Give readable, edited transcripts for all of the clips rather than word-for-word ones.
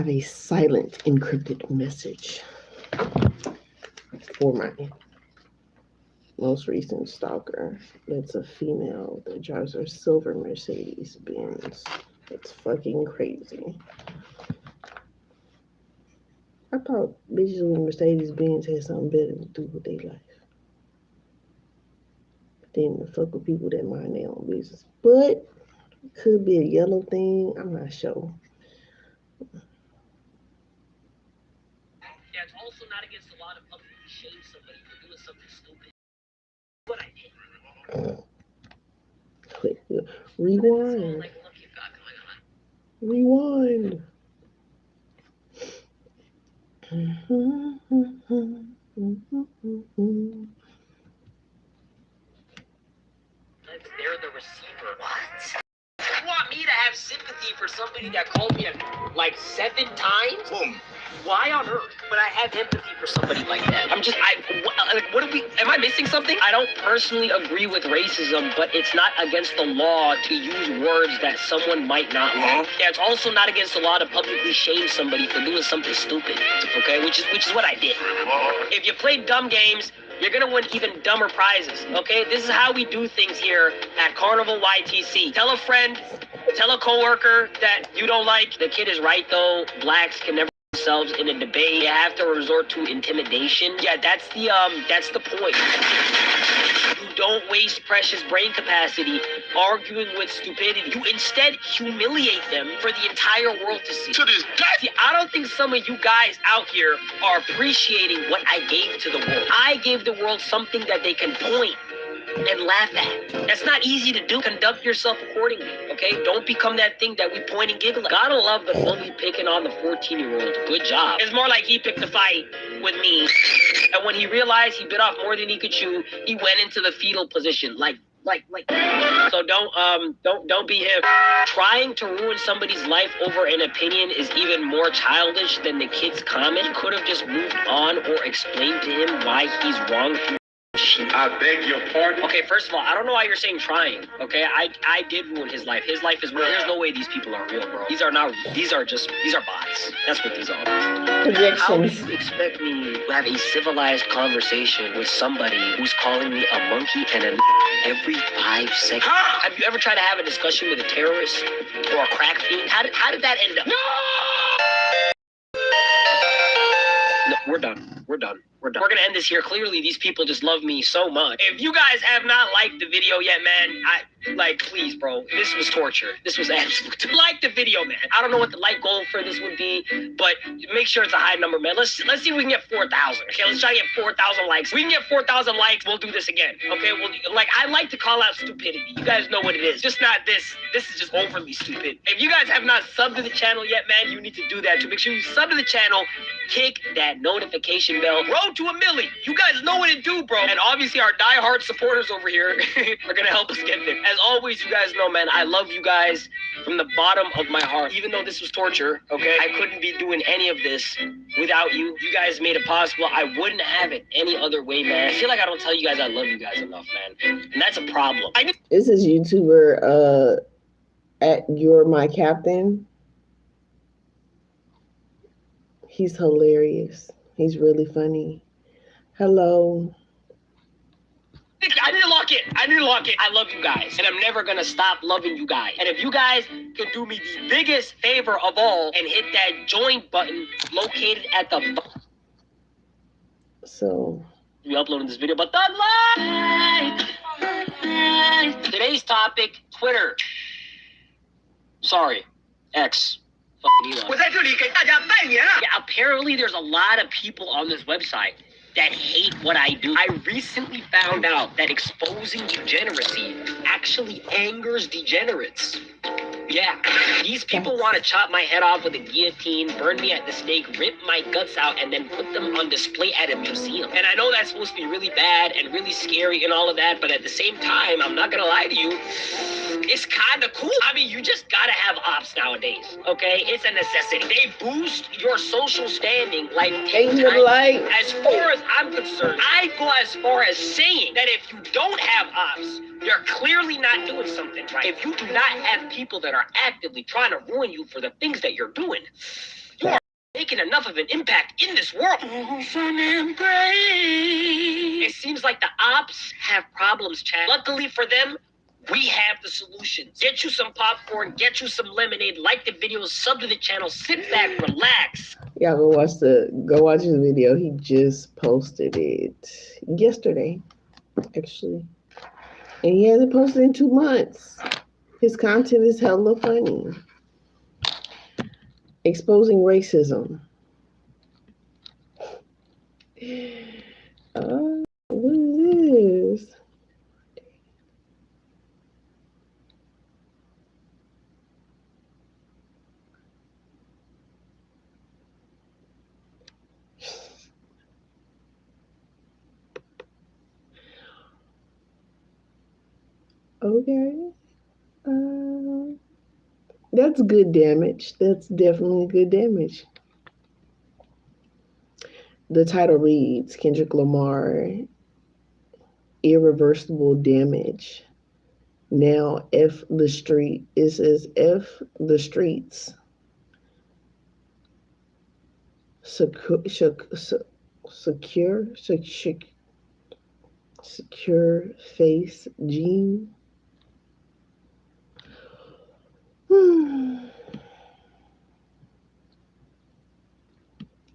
have a silent encrypted message for my most recent stalker. That's a female that drives her silver Mercedes Benz. It's fucking crazy. I thought bitches with Mercedes Benz had something better to do with their life than to fuck with people that mind their own business. But it could be a yellow thing. I'm not sure. Yeah, it's also not against the law to publicly shame somebody for doing something stupid. What I did. Wait, rewind. Like, look, you've got going on. Rewind. They're the receiver. What? You want me to have sympathy for somebody that called me like 7 times? Boom. Why on earth would I have empathy for somebody like that? Am I missing something? I don't personally agree with racism, but it's not against the law to use words that someone might not like. Yeah, it's also not against the law to publicly shame somebody for doing something stupid, okay? Which is what I did. If you play dumb games, you're gonna win even dumber prizes, okay? This is how we do things here at Carnival YTC. Tell a friend, tell a coworker that you don't like. The kid is right though. Blacks can never themselves in a debate. You have to resort to intimidation. Yeah, that's the point. You don't waste precious brain capacity arguing with stupidity. You instead humiliate them for the entire world to see. To this day. See, I don't think some of you guys out here are appreciating what I gave to the world. I gave the world something that they can point and laugh at. That's not easy to do. Conduct yourself accordingly, okay? Don't become that thing that we point and giggle at. Gotta love the bully picking on the 14-year-old. Good job. It's more like he picked a fight with me, and when he realized he bit off more than he could chew, he went into the fetal position, like. So don't be him. Trying to ruin somebody's life over an opinion is even more childish than the kid's comment. You could have just moved on or explained to him why he's wrong. I beg your pardon. Okay, first of all, I don't know why you're saying trying. Okay, I did ruin his life. His life is real. There's no way these people are real, bro. These are bots. That's what these are. How do you expect me to have a civilized conversation with somebody who's calling me a monkey and a every 5 seconds? Have you ever tried to have a discussion with a terrorist or a crack fiend? How did that end up? No, we're done. We're done. We're gonna end this here. Clearly, these people just love me so much. If you guys have not liked the video yet, man, please, bro. This was torture. This was absolute. Like the video, man. I don't know what the like goal for this would be, but make sure it's a high number, man. Let's see if we can get 4,000. Okay, let's try to get 4,000 likes. If we can get 4,000 likes, we'll do this again. Okay, I like to call out stupidity. You guys know what it is. Just not this. This is just overly stupid. If you guys have not subbed to the channel yet, man, you need to do that. To make sure you sub to the channel, kick that notification bell. Road to 1 million. You guys know what to do, bro. And obviously our diehard supporters over here are gonna help us get there. As always, you guys know, man, I love you guys from the bottom of my heart. Even though this was torture, okay, I couldn't be doing any of this without you. You guys made it possible. I wouldn't have it any other way, man. I feel like I don't tell you guys I love you guys enough, man. And that's a problem. This is YouTuber at You're My Captain. He's hilarious. He's really funny. Hello. I need to lock it. I love you guys. And I'm never going to stop loving you guys. And if you guys can do me the biggest favor of all and hit that join button located at the... So... we uploading this video, but the like! Today's topic, Twitter. Sorry, X. Yeah, apparently there's a lot of people on this website that hate what I do. I recently found out that exposing degeneracy actually angers degenerates. Yeah, these people want to chop my head off with a guillotine, burn me at the stake, rip my guts out, and then put them on display at a museum. And I know that's supposed to be really bad and really scary and all of that, but at the same time, I'm not gonna lie to you, it's kind of cool. I mean, you just gotta have ops nowadays, okay? It's a necessity. They boost your social standing like 10 times. As far as I'm concerned, I go as far as saying that if you don't have ops, you're clearly not doing something right. If you do not have people that are actively trying to ruin you for the things that you're doing, making enough of an impact in this world. It seems like the ops have problems, Chad. Luckily for them, we have the solutions. Get you some popcorn, get you some lemonade, like the video, sub to the channel, sit back, relax. Y'all go watch his video. He just posted it yesterday, actually. And he hasn't posted in 2 months. His content is hella funny. Exposing racism. What is this? Okay. That's good damage. That's definitely good damage. The title reads Kendrick Lamar, Irreversible Damage. Now F the street. It says F the streets. Secure face Gene.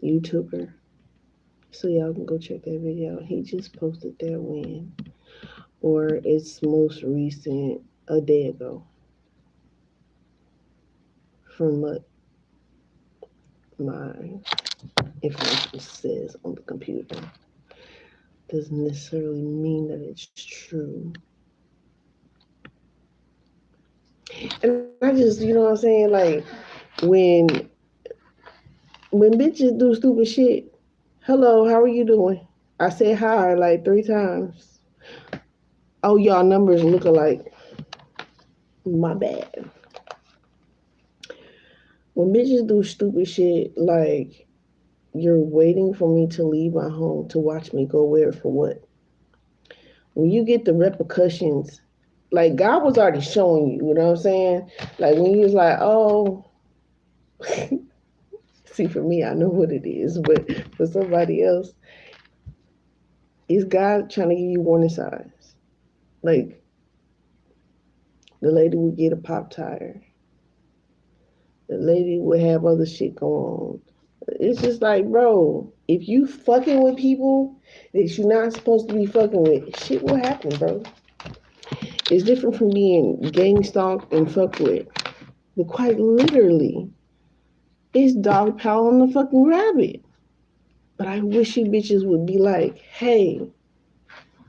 YouTuber. So y'all can go check that video. He just posted that win. Or its most recent a day ago. From what my information says on the computer. Doesn't necessarily mean that it's true. And I just, you know what I'm saying? Like, when bitches do stupid shit, hello, how are you doing? I said hi like 3 times. Oh, y'all numbers look alike. My bad. When bitches do stupid shit, like, you're waiting for me to leave my home to watch me go where for what? When you get the repercussions, like, God was already showing you, you know what I'm saying? Like, when he was like, oh, see, for me, I know what it is, but for somebody else, it's God trying to give you warning signs. Like, the lady would get a pop tire. The lady would have other shit going on. It's just like, bro, if you fucking with people that you're not supposed to be fucking with, shit will happen, bro. It's different from being gang stalked and fucked with. But quite literally, it's dog pound on the fucking rabbit. But I wish you bitches would be like, hey,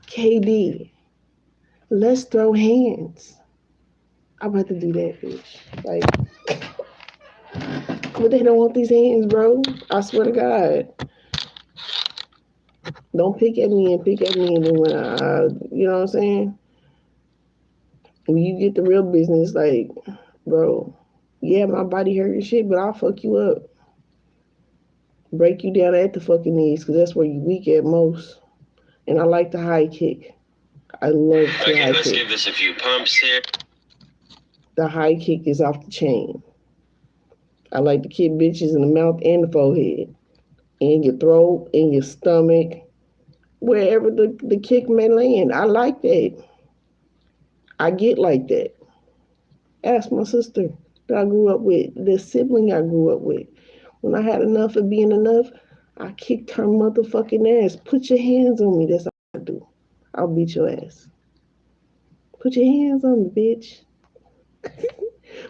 KD, let's throw hands. I'm about to do that, bitch. Like, but they don't want these hands, bro. I swear to God. Don't pick at me, and then when you know what I'm saying? When you get the real business, like, bro, yeah, my body hurt and shit, but I'll fuck you up. Break you down at the fucking knees, because that's where you weak at most. And I like the high kick. I love the high kick. Let's give this a few pumps here. The high kick is off the chain. I like to kick bitches in the mouth and the forehead. In your throat, in your stomach, wherever the kick may land. I like that. I get like that. Ask my sister that I grew up with, the sibling I grew up with. When I had enough of being enough, I kicked her motherfucking ass. Put your hands on me. That's all I do. I'll beat your ass. Put your hands on me, bitch.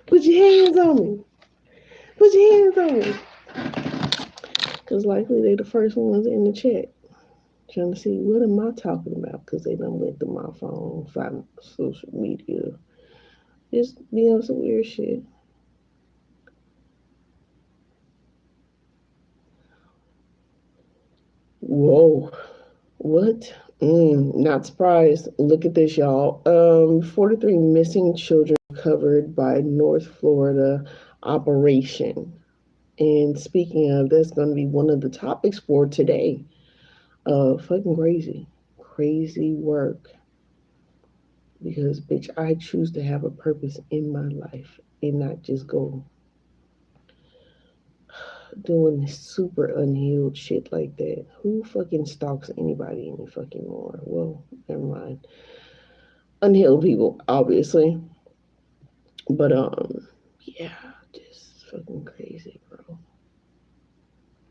Put your hands on me. Put your hands on me. Because likely they're the first ones in the chat. Trying to see, what am I talking about? Because they done went through my phone, find social media. Just be on some weird shit. Whoa. What? Not surprised. Look at this, y'all. 43 missing children covered by North Florida operation. And speaking of, that's going to be one of the topics for today. Fucking crazy. Crazy work. Because, bitch, I choose to have a purpose in my life and not just go doing super unhealed shit like that. Who fucking stalks anybody any fucking more? Well, never mind. Unhealed people, obviously. But yeah, just fucking crazy, bro.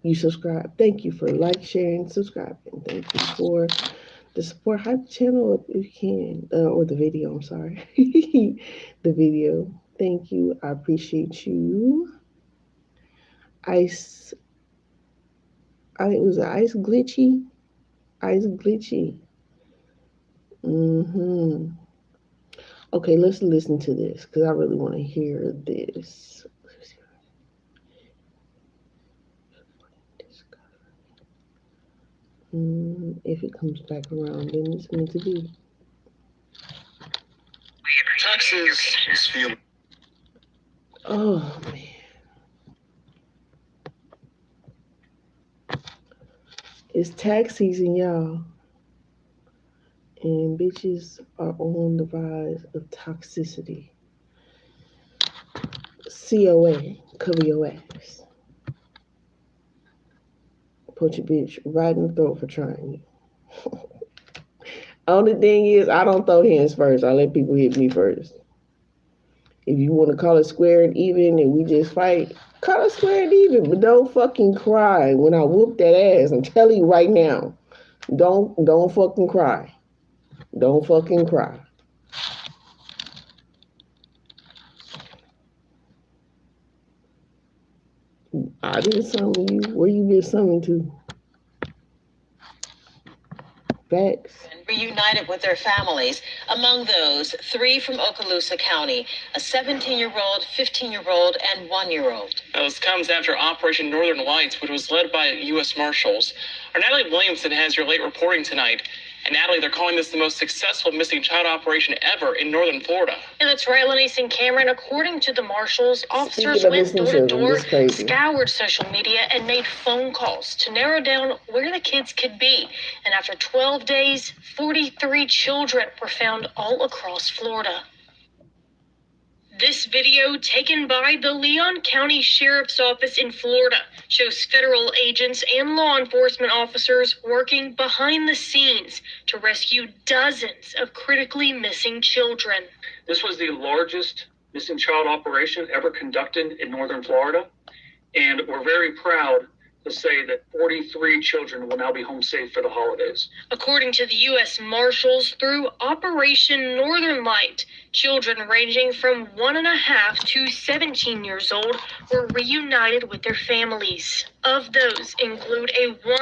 You subscribe. Thank you for like, sharing, subscribing. Thank you for the support. Hype the channel up if you can, or the video. I'm sorry, the video. Thank you. I appreciate you. Ice. It was ice glitchy. Ice glitchy. Mm-hmm. Okay, let's listen to this because I really want to hear this. If it comes back around, then it's meant to be. Texas is feeling. Oh man. It's tax season, y'all. And bitches are on the rise of toxicity. COA, cover your ass. Put your bitch right in the throat for trying you. Only thing is, I don't throw hands first. I let people hit me first. If you want to call it square and even and we just fight, call it square and even. But don't fucking cry when I whoop that ass. I'm telling you right now. Don't fucking cry. Don't fucking cry. I didn't summon you. Where you been summoned to? Facts. Reunited with their families. Among those, 3 from Okaloosa County, a 17-year-old, 15-year-old, and 1-year-old. Now, this comes after Operation Northern Lights, which was led by U.S. Marshals. Our Natalie Williamson has your late reporting tonight. And Natalie, they're calling this the most successful missing child operation ever in northern Florida. And that's right, Lenise and Cameron. According to the marshals, officers went door to door, scoured social media, and made phone calls to narrow down where the kids could be. And after 12 days, 43 children were found all across Florida. This video, taken by the Leon County Sheriff's Office in Florida, shows federal agents and law enforcement officers working behind the scenes to rescue dozens of critically missing children. This was the largest missing child operation ever conducted in northern Florida, and we're very proud to say that 43 children will now be home safe for the holidays. According to the U.S. Marshals, through Operation Northern Light, children ranging from 1.5 to 17 years old were reunited with their families. Of those include a 1,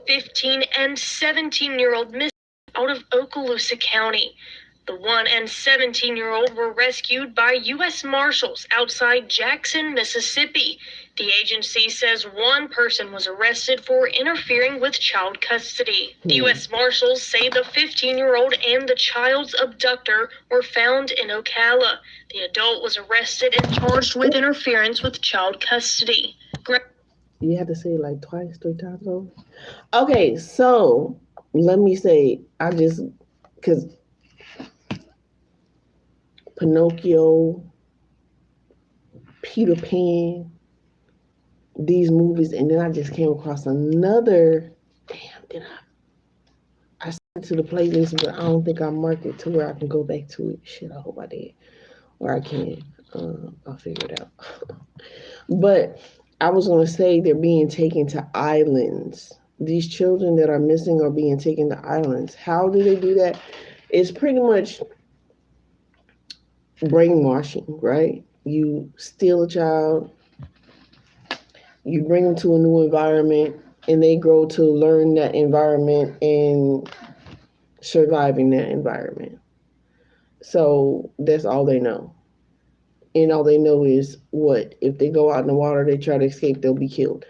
15, and 17-year-old missing out of Okaloosa County. The 1 and 17-year-old were rescued by U.S. Marshals outside Jackson, Mississippi. The agency says one person was arrested for interfering with child custody. The U.S. Marshals say the 15-year-old and the child's abductor were found in Ocala. The adult was arrested and charged with interference with child custody. You had to say it like twice, 3 times over. Okay, so let me say, because Pinocchio, Peter Pan, these movies, and then I just came across another. I sent it to the playlist, but I don't think I marked it to where I can go back to it. Shit, I hope I did, or I can. I'll figure it out. But I was gonna say they're being taken to islands. These children that are missing are being taken to islands. How do they do that? It's pretty much brainwashing, right? You steal a child, you bring them to a new environment, and they grow to learn that environment and survive in that environment. So that's all they know. And all they know is what? If they go out in the water, they try to escape, they'll be killed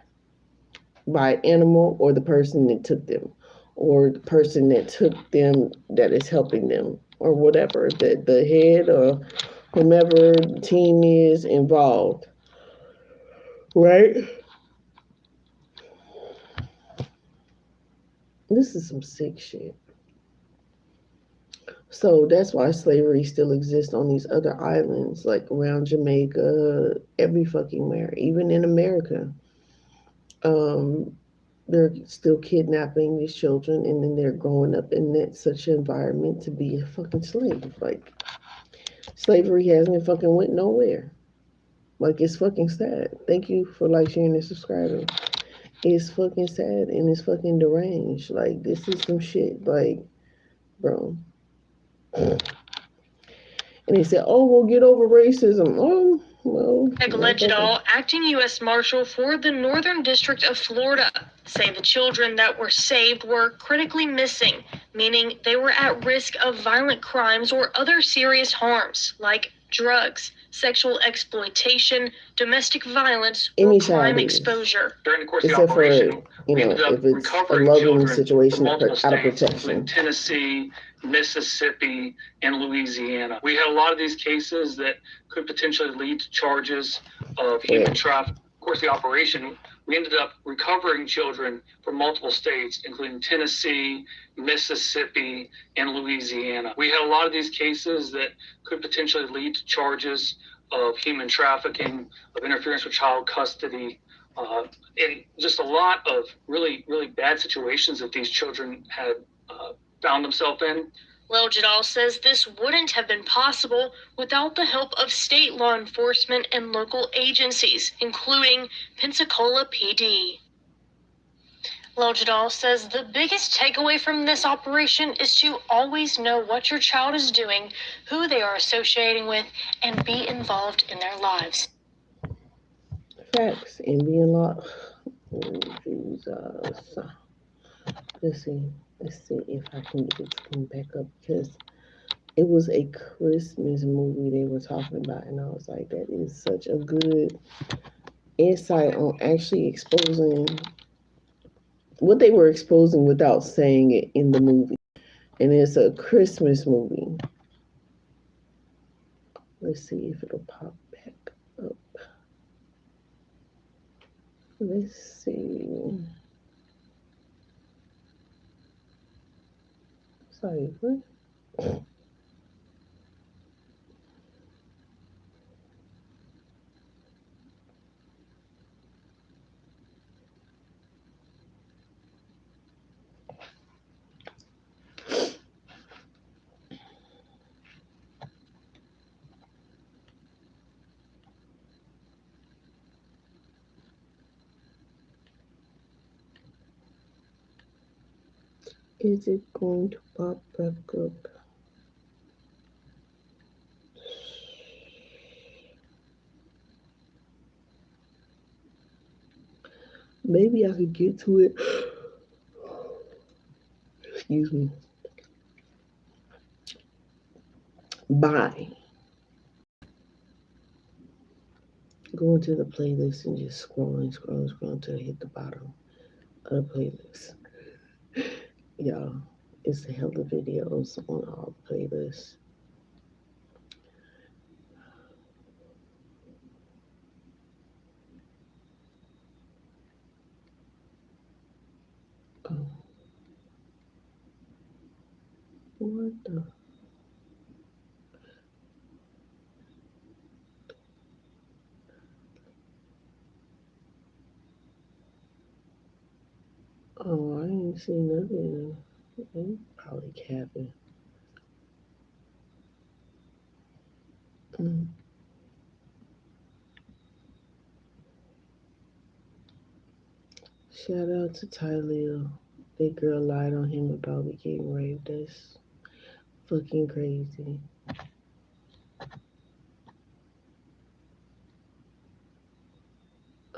by an animal or the person that took them, or the person that took them that is helping them, or whatever, the head or whomever team is involved, right? This is some sick shit. So that's why slavery still exists on these other islands, like around Jamaica, every fucking where, even in America. they're still kidnapping these children, and then they're growing up in that such an environment to be a fucking slave. Like, slavery hasn't fucking went nowhere. Like, it's fucking sad. Thank you for like, sharing, and subscribing. It's fucking sad and it's fucking deranged. Like, this is some shit. Like, bro. And they said, "Oh, we'll get over racism." Oh, well. Greg Legidal, acting U.S. Marshal for the Northern District of Florida, say the children that were saved were critically missing, meaning they were at risk of violent crimes or other serious harms like drugs, sexual exploitation, domestic violence, or crime exposure. During the course Except of the operation, for, we ended up if it's a recovering loving children situation from multiple out of states, protection. including Tennessee, Mississippi, and Louisiana. We had a lot of these cases that could potentially lead to charges of human trafficking. Of course, the operation, we ended up recovering children from multiple states, including Tennessee, Mississippi, and Louisiana. We had a lot of these cases that could potentially lead to charges of human trafficking, of interference with child custody, and just a lot of really, really bad situations that these children had found themselves in. Legidal says this wouldn't have been possible without the help of state law enforcement and local agencies, including Pensacola PD. Legidal says the biggest takeaway from this operation is to always know what your child is doing, who they are associating with, and be involved in their lives. Facts. And being lost. Oh, Jesus. Let's see if I can get it to come back up, because it was a Christmas movie they were talking about, and I was like, that is such a good insight on actually exposing what they were exposing without saying it in the movie. And it's a Christmas movie. Let's see if it'll pop back up. Let's see. Sorry, what? Is it going to pop back up? Maybe I could get to it. Excuse me. By going to the playlist and just scrolling until I hit the bottom of the playlist. Y'all, it's a hell of videos on all the playlists. Oh. What the? Oh, I didn't see nothing. They probably capping. Shout out to Tyler. That girl lied on him about getting raped. That's fucking crazy.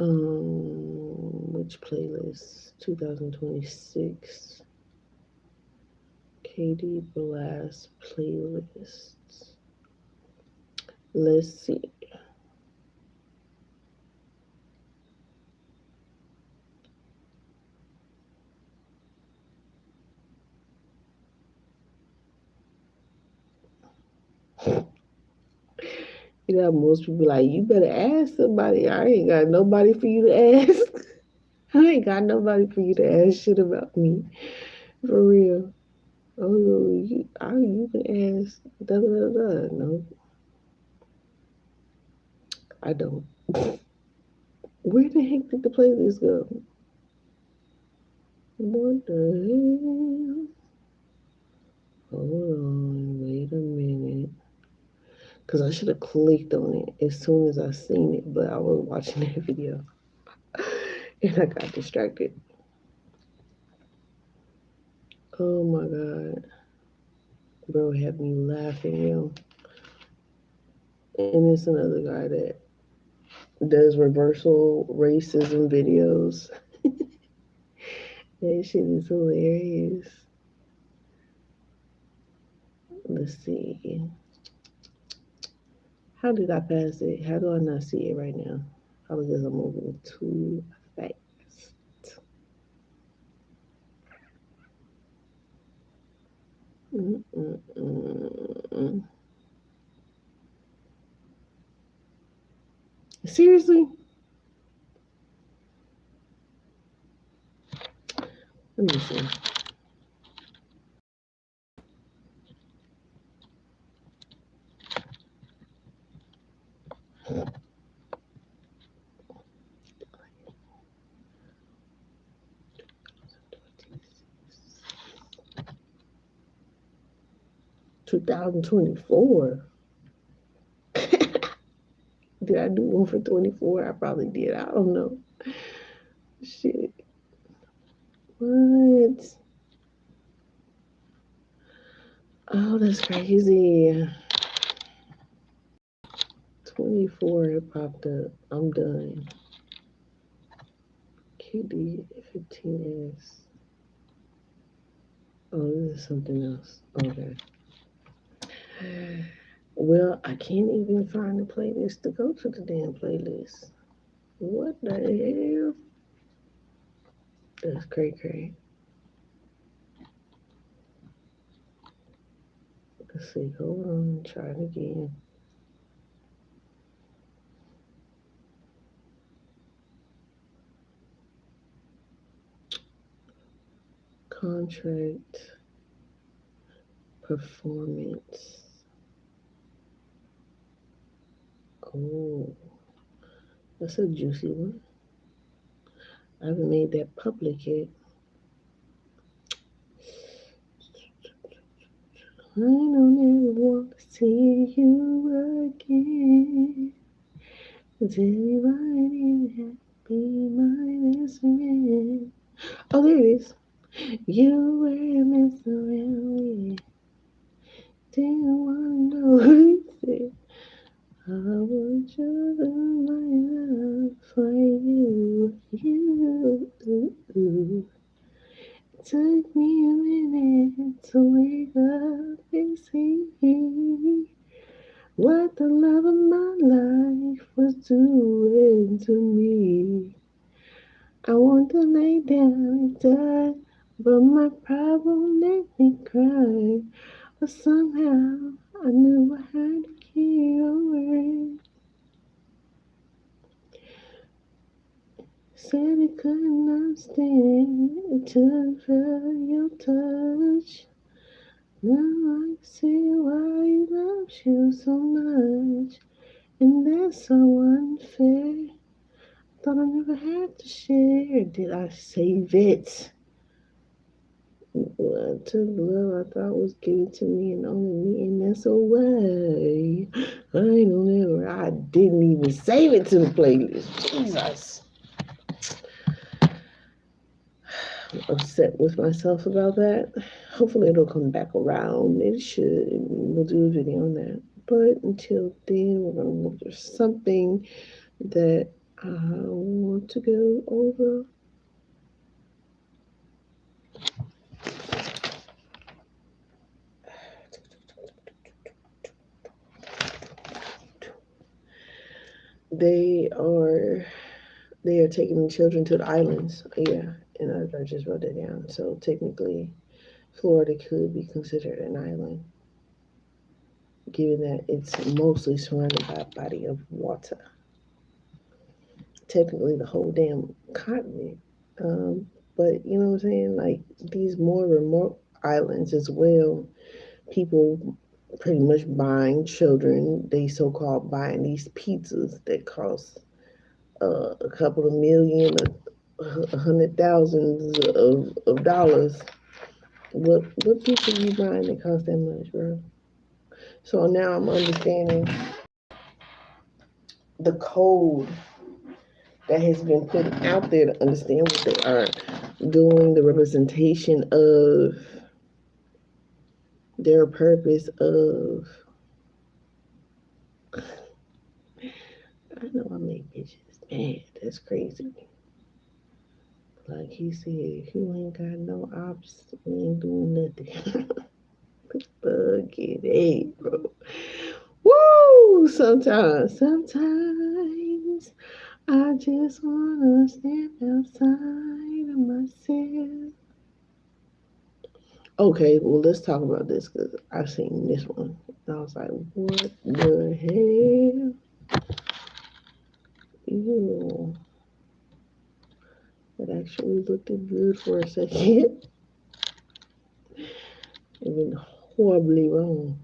Which playlist? 2026. KD Blast playlists. Let's see. You know, most people like, you better ask somebody. I ain't got nobody for you to ask. I ain't got nobody for you to ask shit about me. For real. Oh, you can ask. No, I don't. Where the heck did the playlist go? What the hell? Hold on, wait a minute. Because I should have clicked on it as soon as I seen it, but I was watching that video and I got distracted. Oh my god. Bro had me laughing, yo. And it's another guy that does reversal racism videos. That shit is hilarious. Let's see. How did I pass it? How do I not see it right now? Probably because I'm moving too fast. Seriously? Let me see. 2024. Did I do one for 24? I probably did. I don't know. Shit. What? Oh, that's crazy. 24, it popped up. I'm done. QD 15S. Oh, this is something else. Okay. Well, I can't even find the playlist to go to the damn playlist. What the hell? That's cray. Let's see. Hold on. Try it again. Contract performance. Oh, that's a juicy one. I haven't made that public yet. I don't ever want to see you again. Tell you I didn't have to be my best friend. Oh, there it is. You were messing around with. Didn't want to know what he said. I want you to my love for you. Took me a minute to wake up and see what the love of my life was doing to me. I want to lay down and die, but my problem let me cry. But somehow I knew I had to keep away. Said I couldn't understand until I felt your touch. Now I see why he loves you so much, and that's so unfair. Thought I never had to share. Did I save it? Well, I took love I thought was given to me and only me, and that's a why. I didn't even save it to the playlist. Jesus. I'm upset with myself about that. Hopefully it'll come back around. It should. We'll do a video on that. But until then, we're gonna look for something that I want to go over. They are taking the children to the islands. Yeah, and I just wrote that down. So technically, Florida could be considered an island, given that it's mostly surrounded by a body of water. Technically, the whole damn continent. But you know what I'm saying? Like these more remote islands as well, people pretty much buying children. They so-called buying these pizzas that cost a couple of million, $100,000 of dollars. What piece are you buying that cost that much, bro? So now I'm understanding the code that has been put out there to understand what they are doing, the representation of their purpose of. I know I make bitches mad. That's crazy. Like he said, if you ain't got no ops, you ain't doing nothing. Fuck it, bro. Woo! Sometimes I just wanna step outside of myself. Okay, well, let's talk about this because I seen this one. And I was like, what the hell? Ew. It actually looked good for a second. It went horribly wrong.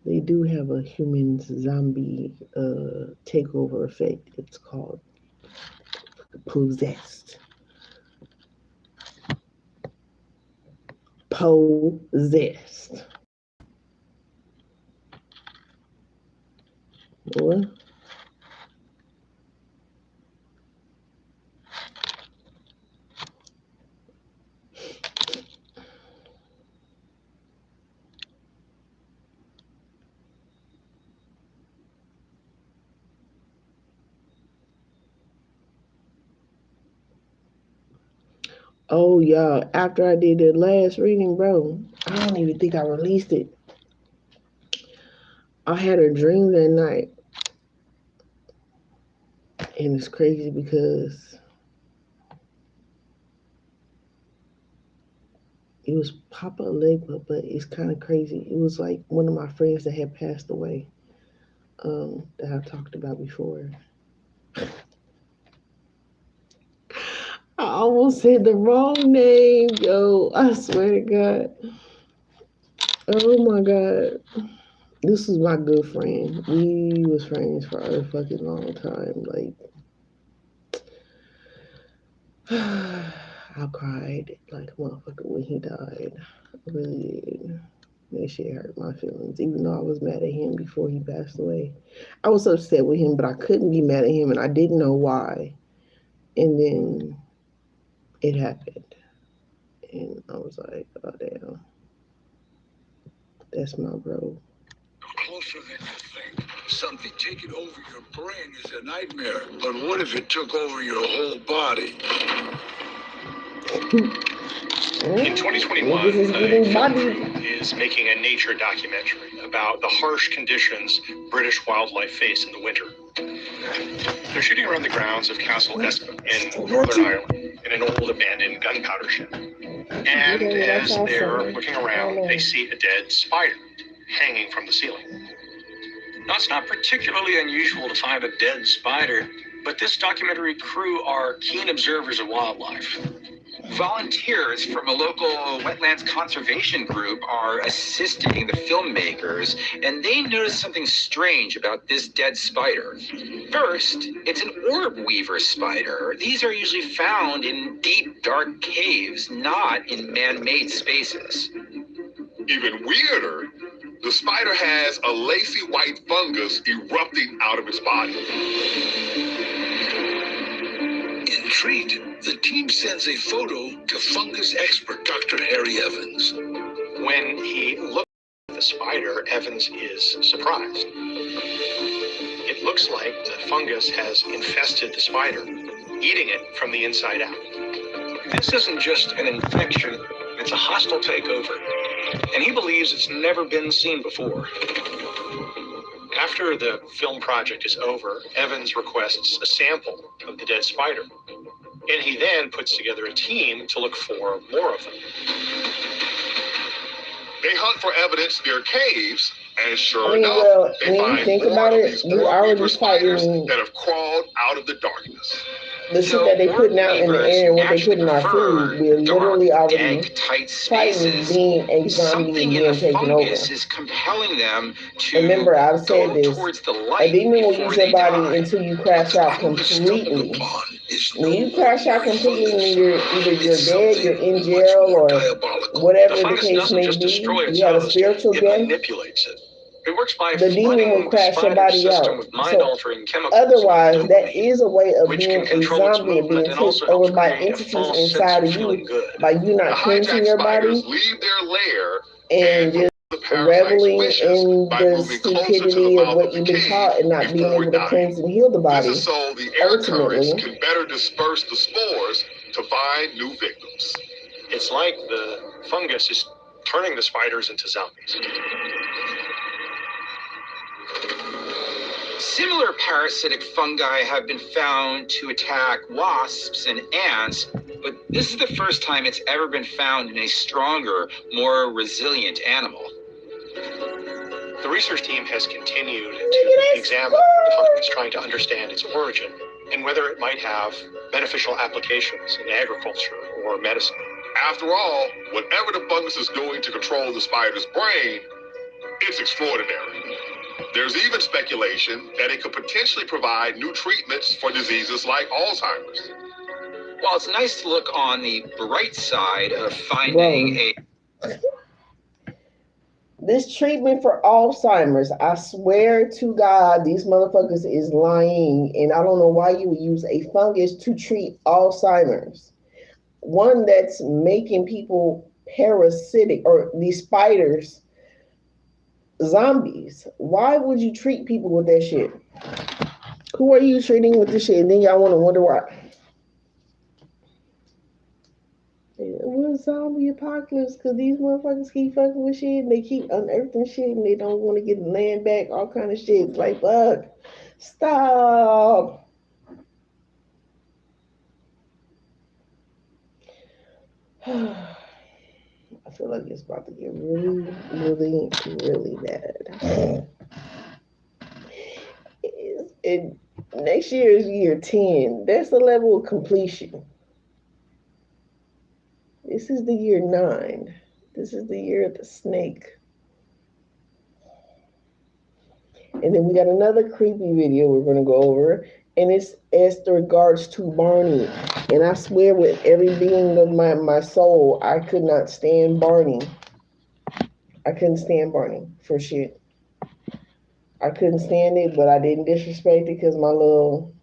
They do have a human zombie takeover effect. It's called possessed. Possessed. What? Oh, y'all, after I did the last reading, bro, I don't even think I released it. I had a dream that night. And it's crazy because it was Papa Legba, but it's kind of crazy. It was like one of my friends that had passed away that I talked about before. I almost said the wrong name, yo. I swear to God. Oh my God. This was my good friend. We was friends for a fucking long time. Like, I cried like a motherfucker when he died. I really did. That shit hurt my feelings. Even though I was mad at him before he passed away. I was upset with him, but I couldn't be mad at him and I didn't know why. And then it happened. And I was like, oh damn. That's my bro. Closer than you think. Something taking over your brain is a nightmare. But what if it took over your whole body? In 2021, a film crew is making a nature documentary about the harsh conditions British wildlife face in the winter. They're shooting around the grounds of Castle Espen in Northern Ireland in an old abandoned gunpowder shed. And as they're looking around, they see a dead spider hanging from the ceiling. Now, it's not particularly unusual to find a dead spider, but this documentary crew are keen observers of wildlife. Volunteers from a local wetlands conservation group are assisting the filmmakers, and they notice something strange about this dead spider. First, it's an orb weaver spider. These are usually found in deep, dark caves, not in man-made spaces. Even weirder, the spider has a lacy white fungus erupting out of its body. Intrigued, the team sends a photo to fungus expert Dr. Harry Evans. When he looks at the spider, Evans is surprised. It looks like the fungus has infested the spider, eating it from the inside out. This isn't just an infection, it's a hostile takeover. And he believes it's never been seen before. After the film project is over, Evans requests a sample of the dead spider. And he then puts together a team to look for more of them. They hunt for evidence near caves, and sure enough, they find more of these orb weaver spiders that have crawled out of the darkness. the shit that they putting out in the air and what they put in our food, we're literally already fighting being a zombie and being taken over. Is compelling them to remember, I've said this. A demon will use your body die. until you crash out completely. When you crash out completely, either you're dead, you're in jail, or whatever the case may be. You have a spiritual death. Manipulates it. It works by the demon will crash your body out. So chemicals otherwise, that is a way of being a zombie and being taken over by entities inside of you, by you not cleansing your body leave their lair and just reveling in the stupidity of what you've been taught and not being able to cleanse and heal the body. This is so the air currents can better disperse the spores to find new victims. It's like the fungus is turning the spiders into zombies. Similar parasitic fungi have been found to attack wasps and ants, but this is the first time it's ever been found in a stronger, more resilient animal. The research team has continued to examine the fungus, trying to understand its origin and whether it might have beneficial applications in agriculture or medicine. After all, whatever the fungus is doing to control the spider's brain, it's extraordinary. There's even speculation that it could potentially provide new treatments for diseases like Alzheimer's. While it's nice to look on the bright side of finding this treatment for Alzheimer's, I swear to God, these motherfuckers is lying, and I don't know why you would use a fungus to treat Alzheimer's. One that's making people parasitic, or these spiders zombies. Why would you treat people with that shit? Who are you treating with this shit? And then y'all want to wonder why. It was zombie apocalypse because these motherfuckers keep fucking with shit and they keep unearthing shit and they don't want to get the land back, all kind of shit. It's like, fuck. Stop. I feel like it's about to get really, really, really bad. And next year is year 10. That's the level of completion. This is the year 9. This is the year of the snake. And then we got another creepy video we're going to go over. And it's as regards to Barney. And I swear with every being of my soul, I could not stand Barney. I couldn't stand Barney for shit. I couldn't stand it, but I didn't disrespect it because my little,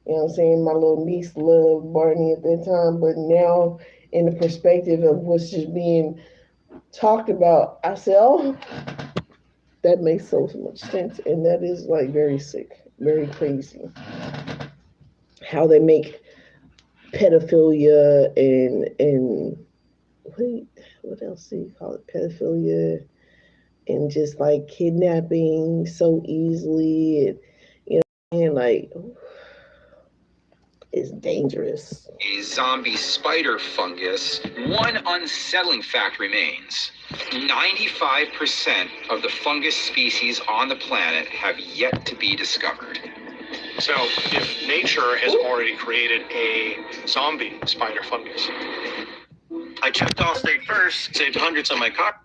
you know what I'm saying, my little niece loved Barney at that time. But now, in the perspective of what's just being talked about, I said, oh, that makes so much sense. And that is like very sick. Very crazy how they make pedophilia and what else do you call it? Pedophilia and just like kidnapping so easily, and you know, and like it's dangerous. A zombie spider fungus, one unsettling fact remains. 95% of the fungus species on the planet have yet to be discovered. So if nature has already created a zombie spider fungus, I checked Allstate first, saved hundreds on my car.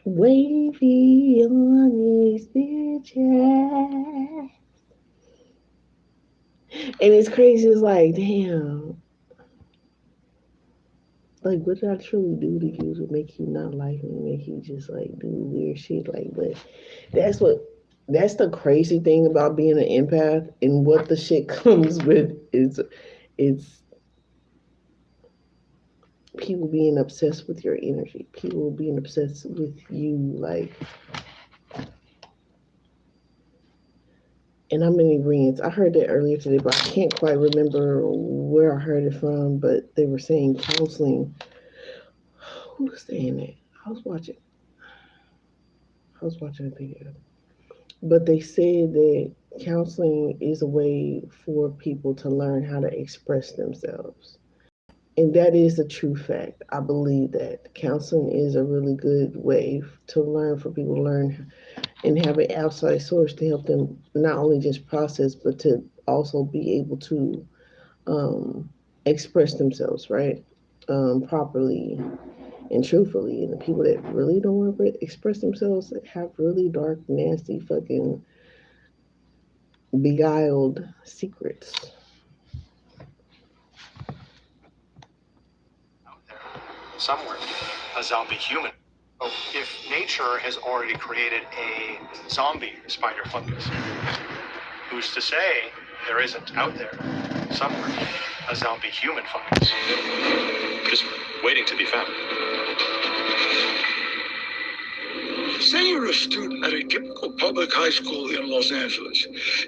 Wavy on these bitches. And it's crazy, it's like, damn. Like, what did I truly do to you to make you not like me, make you just like do weird shit? Like, but that's the crazy thing about being an empath, and what the shit comes with is it's people being obsessed with your energy, people being obsessed with you, like, and I'm in agreement. I heard that earlier today, but I can't quite remember where I heard it from, but they were saying counseling. Who was saying that? I was watching a video. But they said that counseling is a way for people to learn how to express themselves. And that is a true fact. I believe that counseling is a really good way to learn, for people to learn and have an outside source to help them not only just process, but to also be able to express themselves, right? Properly and truthfully. And the people that really don't want to express themselves have really dark, nasty, fucking beguiled secrets. Out there, somewhere, a zombie human. So if nature has already created a zombie spider fungus, who's to say there isn't out there somewhere a zombie human fungus? Just waiting to be found. Say you're a student at a typical public high school in Los Angeles.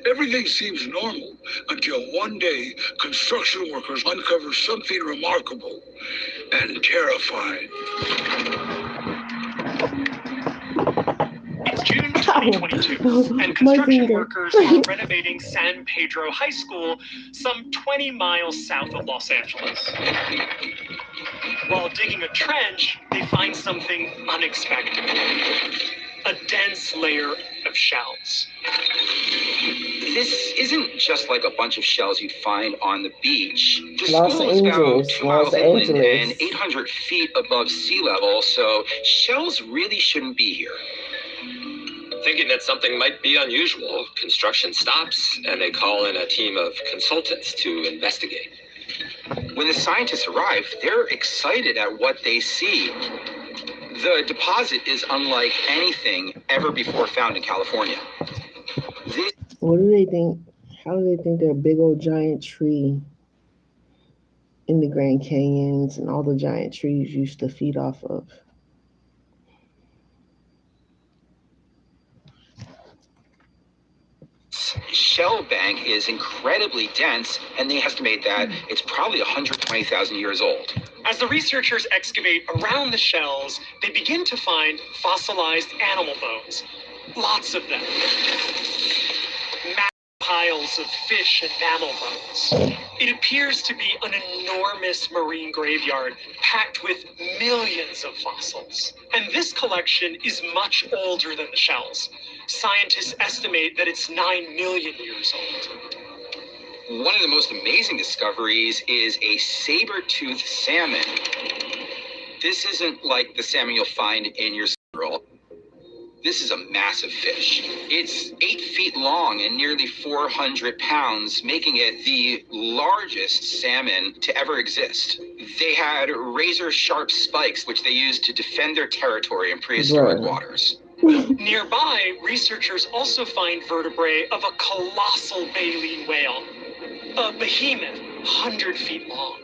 Everything seems normal until one day construction workers uncover something remarkable and terrifying. It's June 2022, and construction workers are renovating San Pedro High School, some 20 miles south of Los Angeles. While digging a trench, they find something unexpected. A dense layer of shells. This isn't just like a bunch of shells you'd find on the beach. The Los school is about Angeles, 2 miles Los inland Angeles. and 800 feet above sea level, so shells really shouldn't be here. Thinking that something might be unusual, construction stops and they call in a team of consultants to investigate. When the scientists arrive, they're excited at what they see. The deposit is unlike anything ever before found in California. What do they think? How do they think that big old giant tree in the Grand Canyons and all the giant trees used to feed off of? Shell bank is incredibly dense, and they estimate that it's probably 120,000 years old. As the researchers excavate around the shells, they begin to find fossilized animal bones. Lots of them. Massive piles of fish and mammal bones. It appears to be an enormous marine graveyard packed with millions of fossils. And this collection is much older than the shells. Scientists estimate that it's 9 million years old. One of the most amazing discoveries is a saber-toothed salmon. This isn't like the salmon you'll find in your cereal. This is a massive fish. It's 8 feet long and nearly 400 pounds, making it the largest salmon to ever exist. They had razor-sharp spikes, which they used to defend their territory in prehistoric waters. Nearby, researchers also find vertebrae of a colossal baleen whale, a behemoth 100 feet long.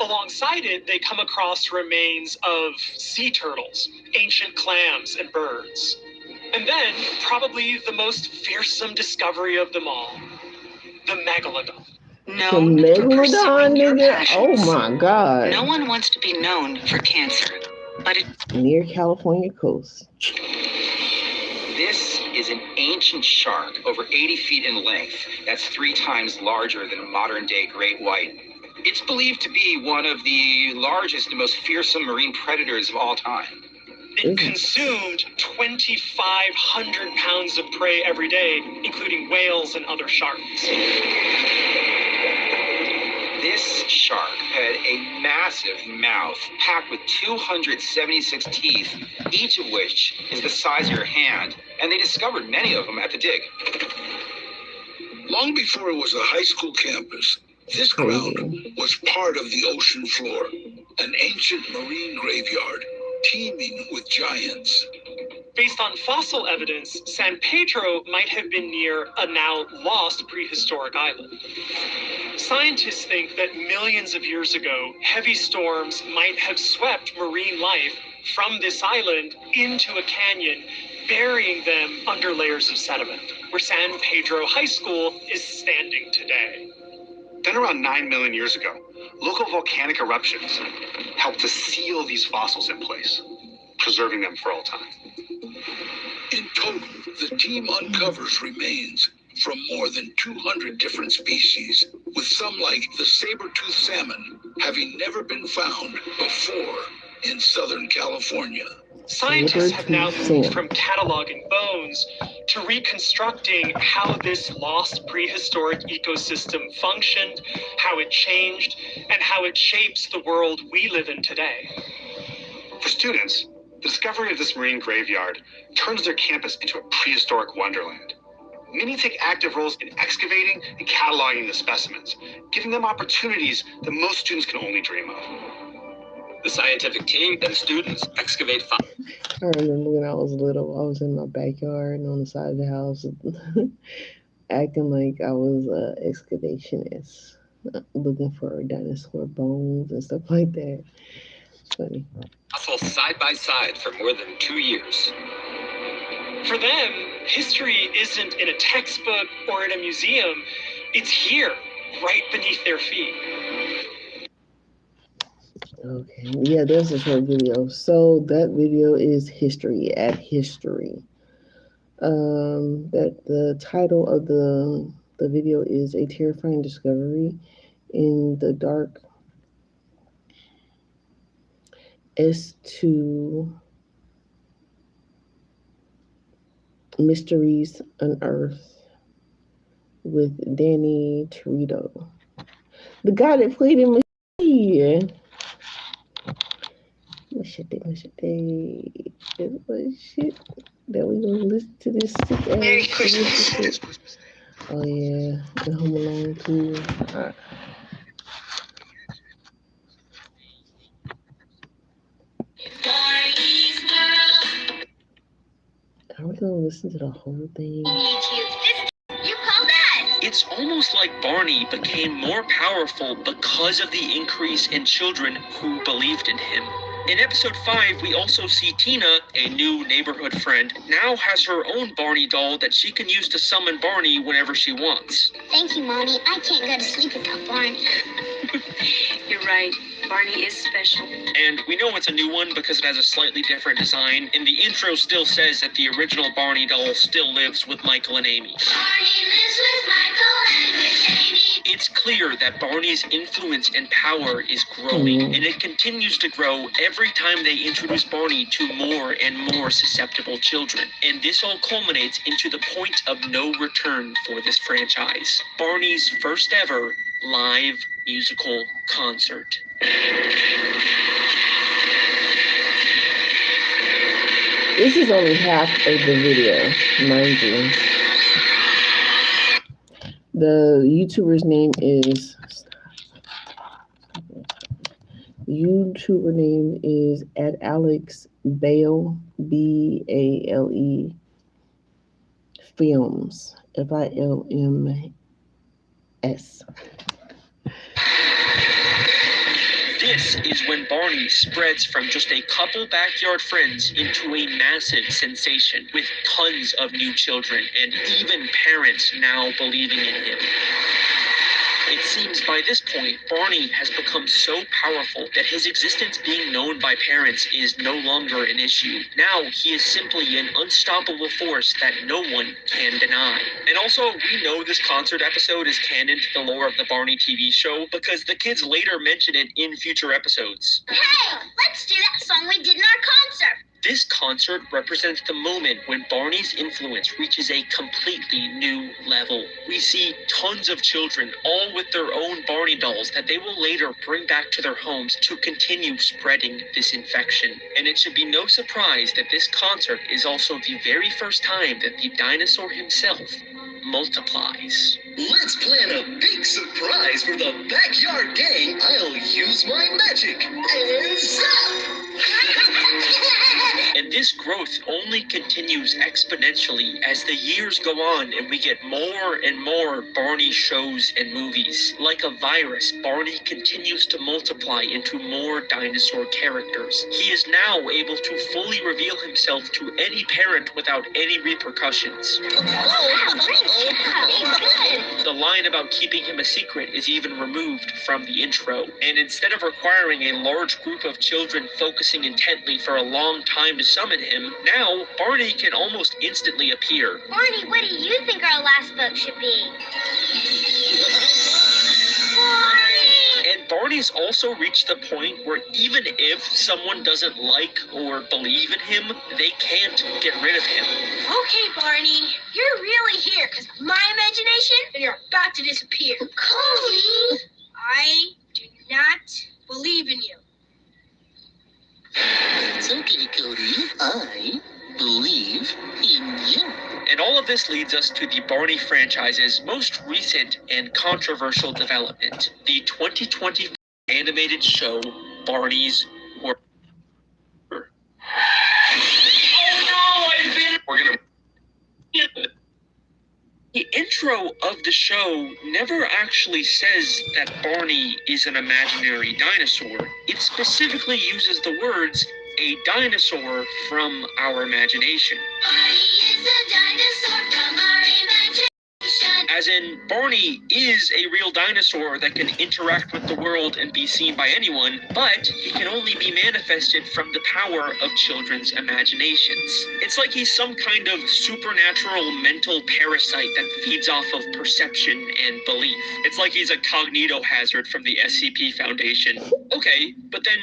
Alongside it, they come across remains of sea turtles, ancient clams, and birds. And then, probably the most fearsome discovery of them all, the megalodon. The megalodon, nigga? Oh my god. No one wants to be known for cancer, but near California coast. This is an ancient shark, over 80 feet in length. That's 3 times larger than a modern-day great white. It's believed to be one of the largest and most fearsome marine predators of all time. It consumed 2,500 pounds of prey every day, including whales and other sharks. This shark had a massive mouth packed with 276 teeth, each of which is the size of your hand, and they discovered many of them at the dig. Long before it was a high school campus, this ground was part of the ocean floor, an ancient marine graveyard teeming with giants. Based on fossil evidence, San Pedro might have been near a now lost prehistoric island. Scientists think that millions of years ago, heavy storms might have swept marine life from this island into a canyon, burying them under layers of sediment, where San Pedro High School is standing today. Then around 9 million years ago, local volcanic eruptions helped to seal these fossils in place, preserving them for all time. In total, the team uncovers remains from more than 200 different species, with some like the saber-toothed salmon having never been found before in Southern California. Scientists have now moved from cataloging bones to reconstructing how this lost prehistoric ecosystem functioned, how it changed, and how it shapes the world we live in today. For students, the discovery of this marine graveyard turns their campus into a prehistoric wonderland. Many take active roles in excavating and cataloging the specimens, giving them opportunities that most students can only dream of. The scientific team and students excavate I remember when I was little, I was in my backyard and on the side of the house acting like I was an excavationist, looking for dinosaur bones and stuff like that. It's funny. fossils side by side for more than 2 years. For them, history isn't in a textbook or in a museum. It's here, right beneath their feet. Okay, yeah, there's a short video. So that video is History at History. That the title of the video is A Terrifying Discovery in the Dark S2 Mysteries Unearthed with Danny Torito. The guy that played in Machete. Shit. That we gonna listen to this sick ass. Merry Christmas. Oh yeah, the Home Alone too. Right. Are we gonna listen to the whole thing? It's almost like Barney became more powerful because of the increase in children who believed in him. In episode 5, we also see Tina, a new neighborhood friend, now has her own Barney doll that she can use to summon Barney whenever she wants. Thank you, Mommy. I can't go to sleep without Barney. You're right. Barney is special. And we know it's a new one because it has a slightly different design, and the intro still says that the original Barney doll still lives with Michael and Amy. Barney lives with Michael and with Amy. It's clear that Barney's influence and power is growing, and it continues to grow every time they introduce Barney to more and more susceptible children. And this all culminates into the point of no return for this franchise. Barney's first ever live musical concert. This is only half of the video, mind you. The YouTuber's name is @Alex Bale, BALE Films, FILMS. This is when Barney spreads from just a couple backyard friends into a massive sensation, with tons of new children and even parents now believing in him. It seems by this point, Barney has become so powerful that his existence being known by parents is no longer an issue. Now he is simply an unstoppable force that no one can deny. And also, we know this concert episode is canon to the lore of the Barney TV show because the kids later mention it in future episodes. Hey, let's do that song we did in our concert. This concert represents the moment when Barney's influence reaches a completely new level. We see tons of children, all with their own Barney dolls that they will later bring back to their homes to continue spreading this infection. And it should be no surprise that this concert is also the very first time that the dinosaur himself multiplies. Let's plan a big surprise for the backyard gang. I'll use my magic. And zap! And this growth only continues exponentially as the years go on and we get more and more Barney shows and movies. Like a virus, Barney continues to multiply into more dinosaur characters. He is now able to fully reveal himself to any parent without any repercussions. The line about keeping him a secret is even removed from the intro. And instead of requiring a large group of children focusing intently for a long time to summon him, now Barney can almost instantly appear. Barney, what do you think our last book should be? Barney! And Barney's also reached the point where even if someone doesn't like or believe in him, they can't get rid of him. Okay, Barney, you're really here because of my imagination, and you're about to disappear. Cody! I do not believe in you. It's okay, Cody. I believe in you. And all of this leads us to the Barney franchise's most recent and controversial development, the 2020 animated show Barney's World. Oh no, we're gonna. The intro of the show never actually says that Barney is an imaginary dinosaur. It specifically uses the words, a dinosaur from our imagination. Barney is a dinosaur from our imagination. As in, Barney is a real dinosaur that can interact with the world and be seen by anyone, but he can only be manifested from the power of children's imaginations. It's like he's some kind of supernatural mental parasite that feeds off of perception and belief. It's like he's a cognito hazard from the SCP Foundation. Okay, but then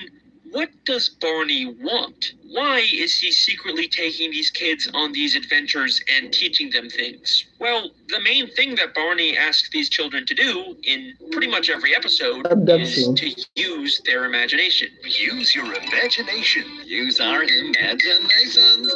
what does Barney want? Why is he secretly taking these kids on these adventures and teaching them things? Well, the main thing that Barney asks these children to do in pretty much every episode is to use their imagination. Use your imagination. Use our imaginations.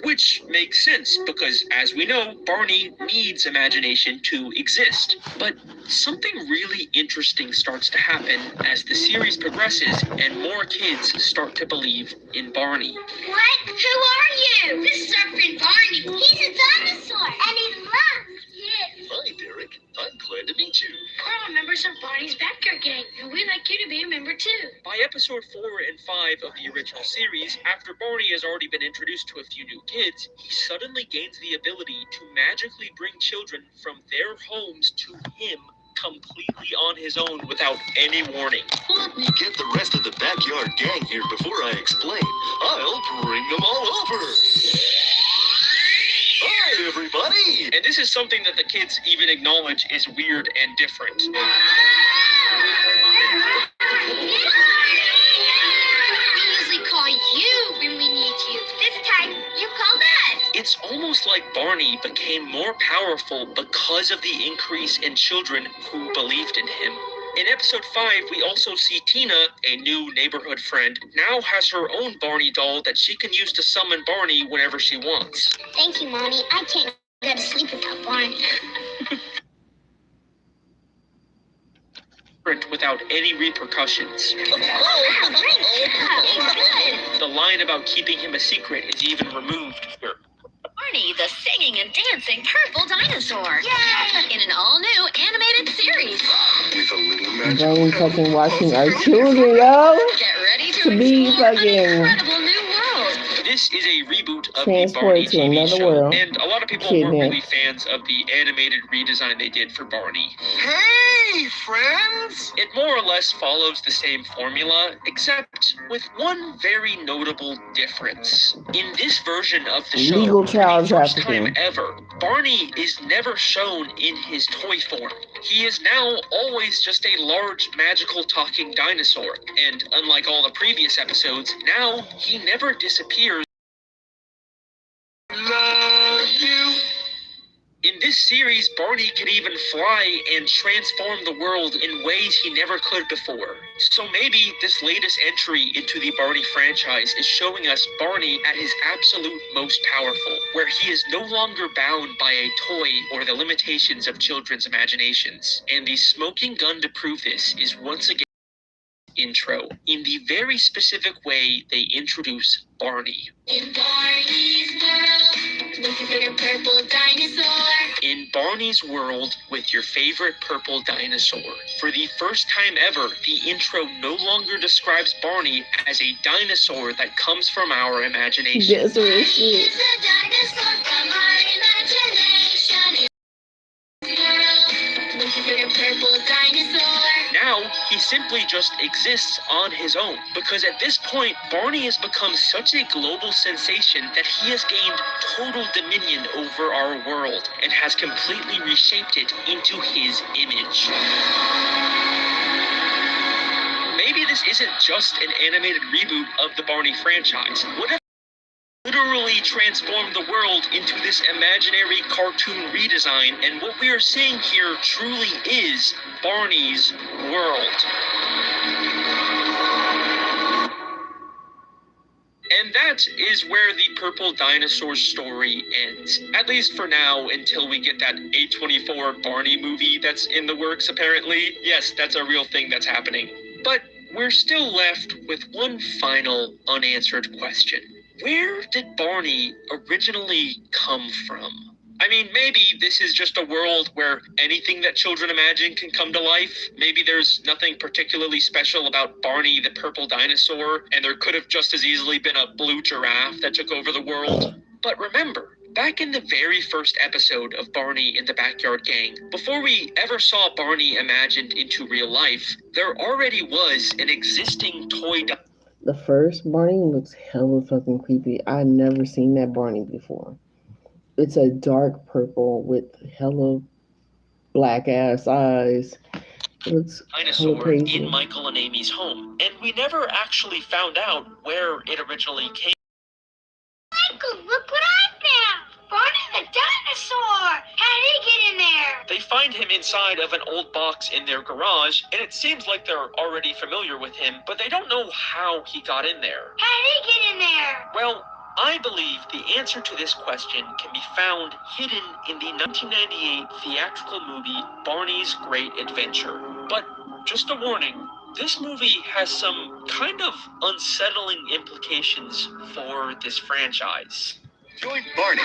Which makes sense because, as we know, Barney needs imagination to exist. But something really interesting starts to happen as the series progresses and more kids start to believe in Barney. What? Who are you? This is our friend Barney. He's a dinosaur, and he loves kids. Hi, Derek. I'm glad to meet you. We're all members of Barney's Backyard Gang, and we'd like you to be a member too. By episode 4 and 5 of the original series, after Barney has already been introduced to a few new kids, he suddenly gains the ability to magically bring children from their homes to him completely on his own without any warning. Let me get the rest of the backyard gang here before I explain. I'll bring them all over. Hi, everybody! And this is something that the kids even acknowledge is weird and different. We usually call you when we need you. This time, you called us. It's almost like Barney became more powerful because of the increase in children who believed in him. In episode 5, we also see Tina, a new neighborhood friend, now has her own Barney doll that she can use to summon Barney whenever she wants. Thank you, Mommy. I can't go to sleep without Barney. Without any repercussions. Oh, great. The line about keeping him a secret is even removed here. Barney, the singing and dancing purple dinosaur. Yay! In an all-new animated series. With a little magic. Brain fucking watching our children, yo. Get ready To be explore an fucking incredible new world. This is a reboot of the transported Barney to TV another show, world. and a lot of people weren't really fans of the animated redesign they did for Barney. Hey, friends! It more or less follows the same formula, except with one very notable difference. In this version of the show, Legal child for the first trafficking. time ever, Barney is never shown in his toy form. He is now always just a large, magical talking dinosaur, and unlike all the previous episodes, now he never disappears. Love you. In this series, Barney can even fly and transform the world in ways he never could before. So maybe this latest entry into the Barney franchise is showing us Barney at his absolute most powerful, where he is no longer bound by a toy or the limitations of children's imaginations. And the smoking gun to prove this is once again intro, in the very specific way they introduce Barney. In Barney's world, looking for your purple dinosaur. In Barney's world with your favorite purple dinosaur. For the first time ever, the intro no longer describes Barney as a dinosaur that comes from our imagination. That's what it He's is. a dinosaur from our imagination. In Barney's world, looking for your purple dinosaur. Now, He simply just exists on his own, because at this point, Barney has become such a global sensation that he has gained total dominion over our world and has completely reshaped it into his image. Maybe this isn't just an animated reboot of the Barney franchise. What if literally transformed the world into this imaginary cartoon redesign, and what we are seeing here truly is Barney's world? And that is where the Purple Dinosaur story ends. At least for now, until we get that A24 Barney movie that's in the works, apparently. Yes, that's a real thing that's happening. But we're still left with one final unanswered question. Where did Barney originally come from? I mean, maybe this is just a world where anything that children imagine can come to life. Maybe there's nothing particularly special about Barney the purple dinosaur, and there could have just as easily been a blue giraffe that took over the world. But remember, back in the very first episode of Barney and the Backyard Gang, before we ever saw Barney imagined into real life, there already was an existing toy The first Barney looks hella fucking creepy. I've never seen that Barney before. It's a dark purple with hella black ass eyes. It looks hella dinosaur crazy. in Michael and Amy's home, and we never actually found out where it originally came. Michael, look what I found! Barney the dinosaur! How did he get in there? They find him inside of an old box in their garage, and it seems like they're already familiar with him, but they don't know how he got in there. How did he get in there? Well, I believe the answer to this question can be found hidden in the 1998 theatrical movie Barney's Great Adventure. But just a warning, this movie has some kind of unsettling implications for this franchise. Join Barney,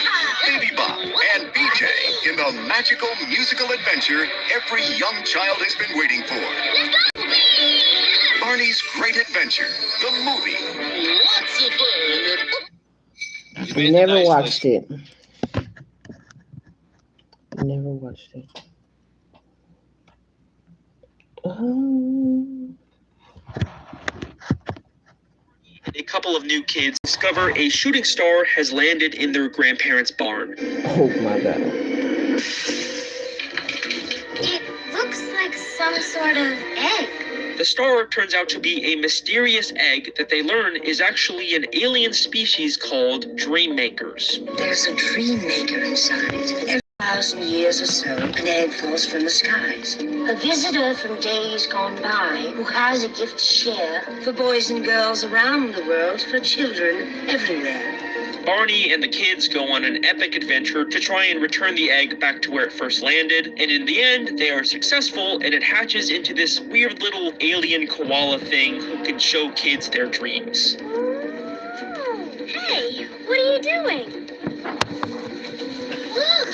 Baby Bop, and BJ in the magical musical adventure every young child has been waiting for. Barney's Great Adventure, the movie. Lots of fun. Never watched it. Never watched it. A couple of new kids discover a shooting star has landed in their grandparents' barn. Oh my god. It looks like some sort of egg. The star turns out to be a mysterious egg that they learn is actually an alien species called dream makers. There's a dream maker inside. Every 1,000 years or so, an egg falls from the skies. A visitor from days gone by who has a gift to share for boys and girls around the world, for children everywhere. Barney and the kids go on an epic adventure to try and return the egg back to where it first landed, and in the end, they are successful, and it hatches into this weird little alien koala thing who can show kids their dreams. Hey, what are you doing? Look,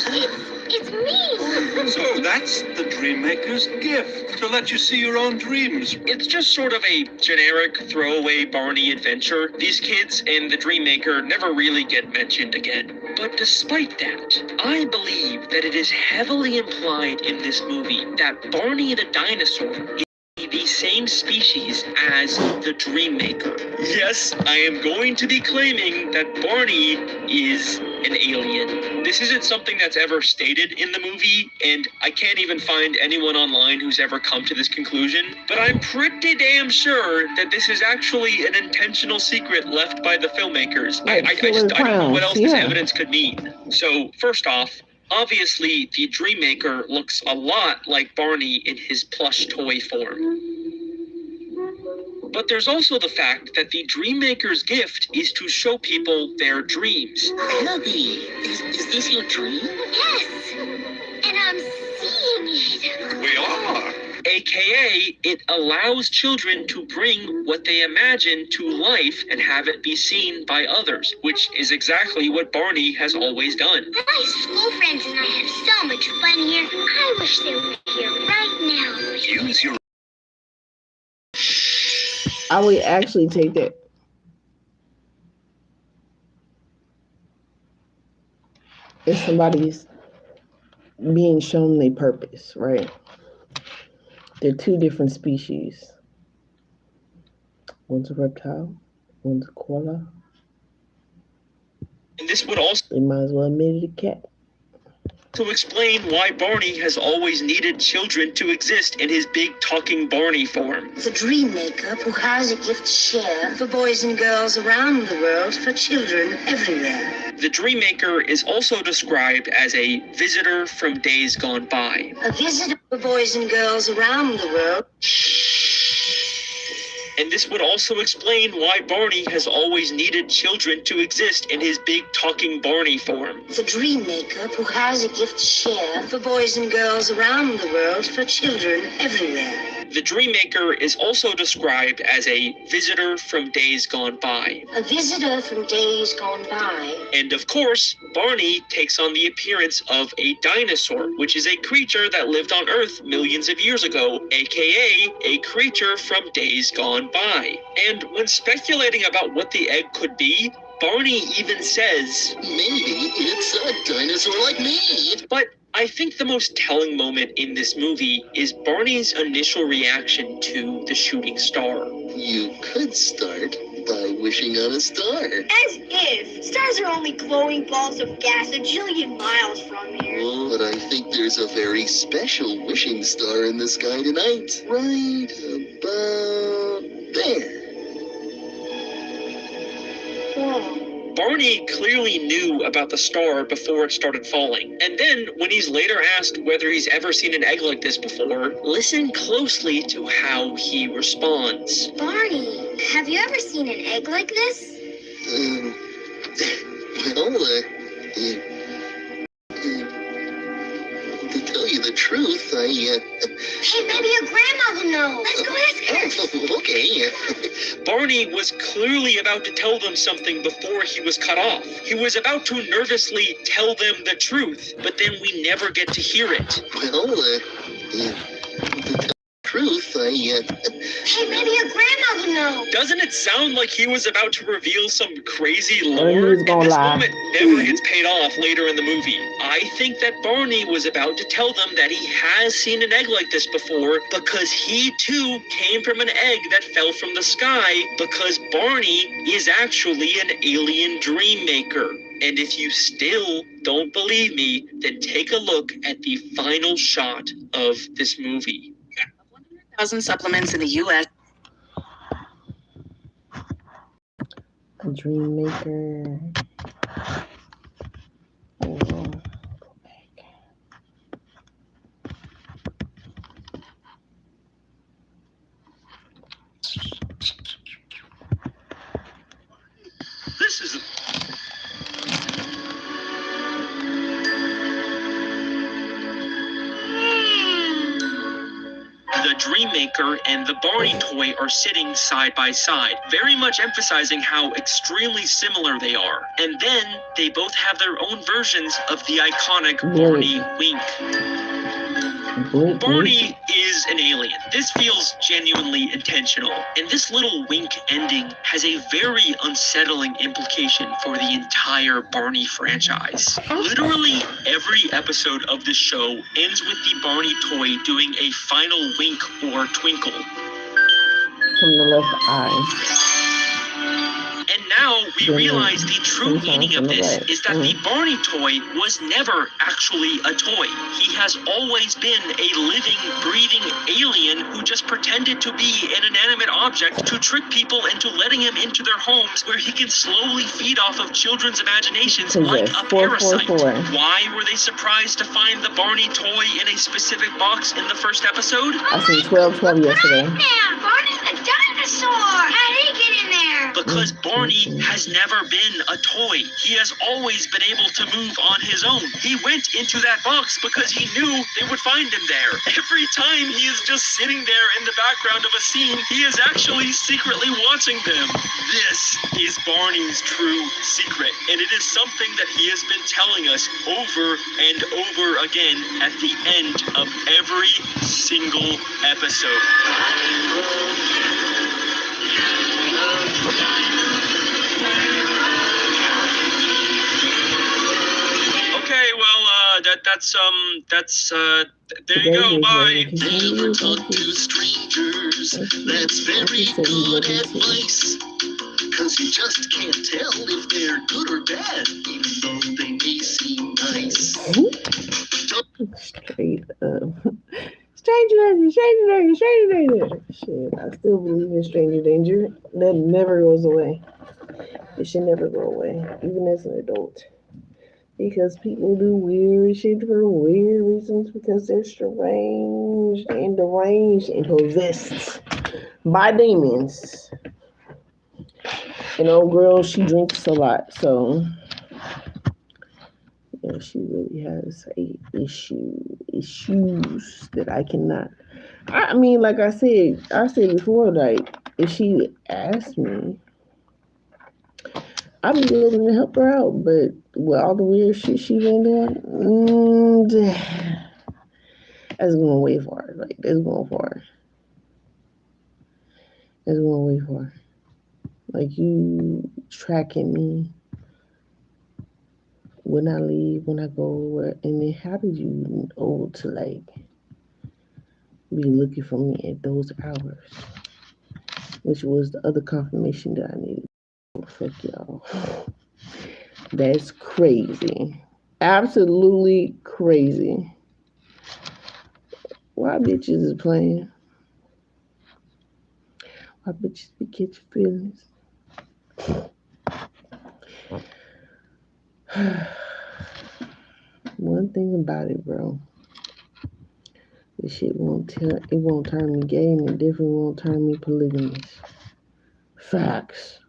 it's me. So that's the dream maker's gift, to let you see your own dreams. It's just sort of a generic throwaway Barney adventure. These kids and the dream maker never really get mentioned again. But despite that, I believe that it is heavily implied in this movie that Barney the dinosaur is the same species as the dream maker. Yes, I am going to be claiming that Barney is an alien. This isn't something that's ever stated in the movie, and I can't even find anyone online who's ever come to this conclusion, but I'm pretty damn sure that this is actually an intentional secret left by the filmmakers. I don't know what else this evidence could mean. So, first off, obviously, the Dream Maker looks a lot like Barney in his plush toy form. But there's also the fact that the Dream Maker's gift is to show people their dreams. Abby, is this your dream? Yes, and I'm seeing it. We are. AKA, it allows children to bring what they imagine to life and have it be seen by others, which is exactly what Barney has always done. My school friends and I have so much fun here. I wish they were here right now. Use your... I would actually take that. If somebody's being shown their purpose, right? They're two different species. One's a reptile, one's a koala. And this would also They might as well have made it a cat. to explain why Barney has always needed children to exist in his big talking Barney form. The dream maker who has a gift to share for boys and girls around the world, for children everywhere. The dream maker is also described as a visitor from days gone by. A visitor for boys and girls around the world. And this would also explain why Barney has always needed children to exist in his big talking Barney form. The dream maker who has a gift to share for boys and girls around the world, for children everywhere. The dream maker is also described as a visitor from days gone by. A visitor from days gone by. And of course, Barney takes on the appearance of a dinosaur, which is a creature that lived on Earth millions of years ago, aka a creature from days gone by. And when speculating about what the egg could be, Barney even says, maybe it's a dinosaur like me. But I think the most telling moment in this movie is Barney's initial reaction to the shooting star. You could start by wishing on a star. As if. Stars are only glowing balls of gas a jillion miles from here. Oh, but I think there's a very special wishing star in the sky tonight. Right about there. Barney clearly knew about the star before it started falling. And then, when he's later asked whether he's ever seen an egg like this before, listen closely to how he responds. Barney, have you ever seen an egg like this? To tell you the truth, Hey, maybe your grandmother knows. Let's go ask her. Okay. Barney was clearly about to tell them something before he was cut off. He was about to nervously tell them the truth, but then we never get to hear it. To tell the truth, Hey, maybe your grandmother knows. Doesn't it sound like he was about to reveal some crazy He lore? was gonna This lie. moment never gets paid off later in the movie. I think that Barney was about to tell them that he has seen an egg like this before because he too came from an egg that fell from the sky, because Barney is actually an alien dream maker. And if you still don't believe me, then take a look at the final shot of this movie. 100,000 supplements in the U.S. A dream maker. This is The Dream Maker and the Barney toy are sitting side by side, very much emphasizing how extremely similar they are. And then they both have their own versions of the iconic Barney wink. Barney is an alien. This feels genuinely intentional. And this little wink ending has a very unsettling implication for the entire Barney franchise. Literally every episode of this show ends with the Barney toy doing a final wink or twinkle. From the left eye. And now we realize the true meaning of this is that the Barney toy was never actually a toy. He has always been a living, breathing alien who just pretended to be an inanimate object to trick people into letting him into their homes where he can slowly feed off of children's imaginations like a parasite. Why were they surprised to find the Barney toy in a specific box in the first episode? I seen 12 yesterday. Barney's a dinosaur. How did he get in there? Because Barney has never been a toy. He has always been able to move on his own. He went into that box because he knew they would find him there. Every time he is just sitting there in the background of a scene, he is actually secretly watching them. This is Barney's true secret, and it is something that he has been telling us over and over again at the end of every single episode. Okay, well, there you go. Bye. Never talk to strangers. That's very good advice. Cause you just can't tell if they're good or bad, even though they may seem nice. Straight up. Stranger danger, stranger danger, stranger danger. Shit, I still believe in stranger danger. That never goes away. It should never go away, even as an adult. Because people do weird shit for weird reasons because they're strange and deranged and possessed by demons. And old girl, she drinks a lot, so yeah, she really has issues that I cannot. I mean, like I said before, like if she asked me, I'd be willing to help her out. But with all the weird shit she been doing, that's going way far. Like that's going far. That's going way far. Like you tracking me when I leave, when I go, and then how did you know to like be looking for me at those hours? Which was the other confirmation that I needed. Fuck y'all. That's crazy. Absolutely crazy. Why bitches is playing? Why bitches be catching feelings? One thing about it, bro. This shit won't turn me gay, and it definitely won't turn me polygamous. Facts.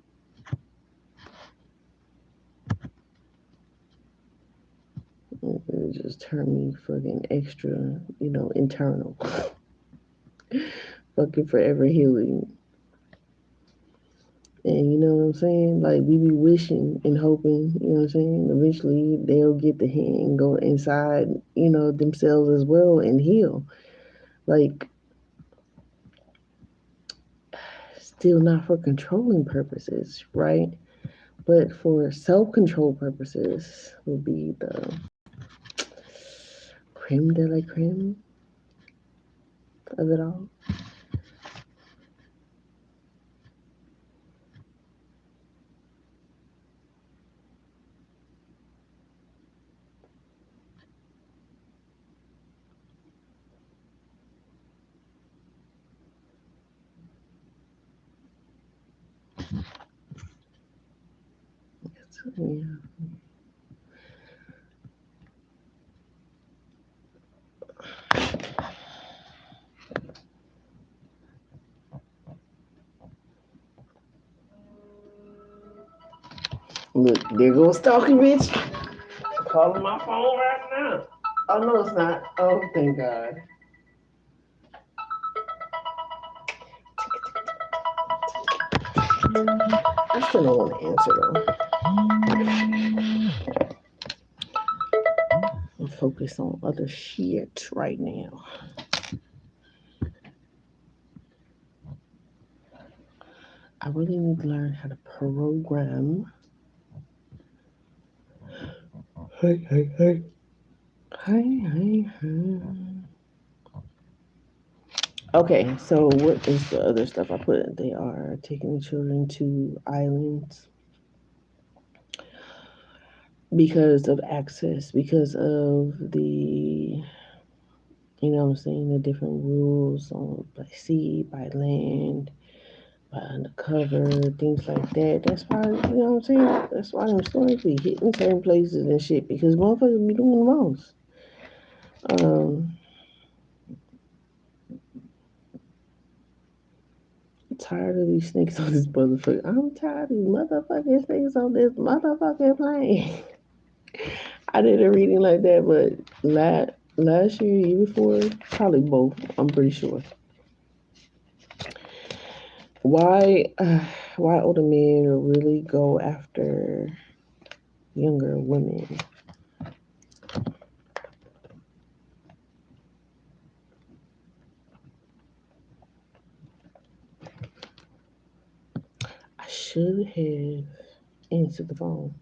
It just turn me fucking extra, internal. Fucking forever healing. And you know what I'm saying? Like we be wishing and hoping, you know what I'm saying? Eventually they'll get the hint and go inside, themselves as well and heal. Like still not for controlling purposes, right? But for self-control purposes will be the creme de la creme of it all. Yeah. Look, there goes stalking bitch. Calling my phone right now. Oh no, it's not. Oh, thank God. I still don't want to answer though. I'm focused on other shit right now. I really need to learn how to program. Hey. Okay, so what is the other stuff I put? They are taking the children to islands because of access, because of the, the different rules on by sea, by land, by undercover, things like that. That's why, that's why them stories be hitting certain places and shit, because motherfuckers be doing the most. I'm tired of these snakes on this motherfucker. I'm tired of these motherfucking snakes on this motherfucking plane. I did a reading like that, but last year before, probably both. I'm pretty sure. Why older men really go after younger women? I should have answered the phone.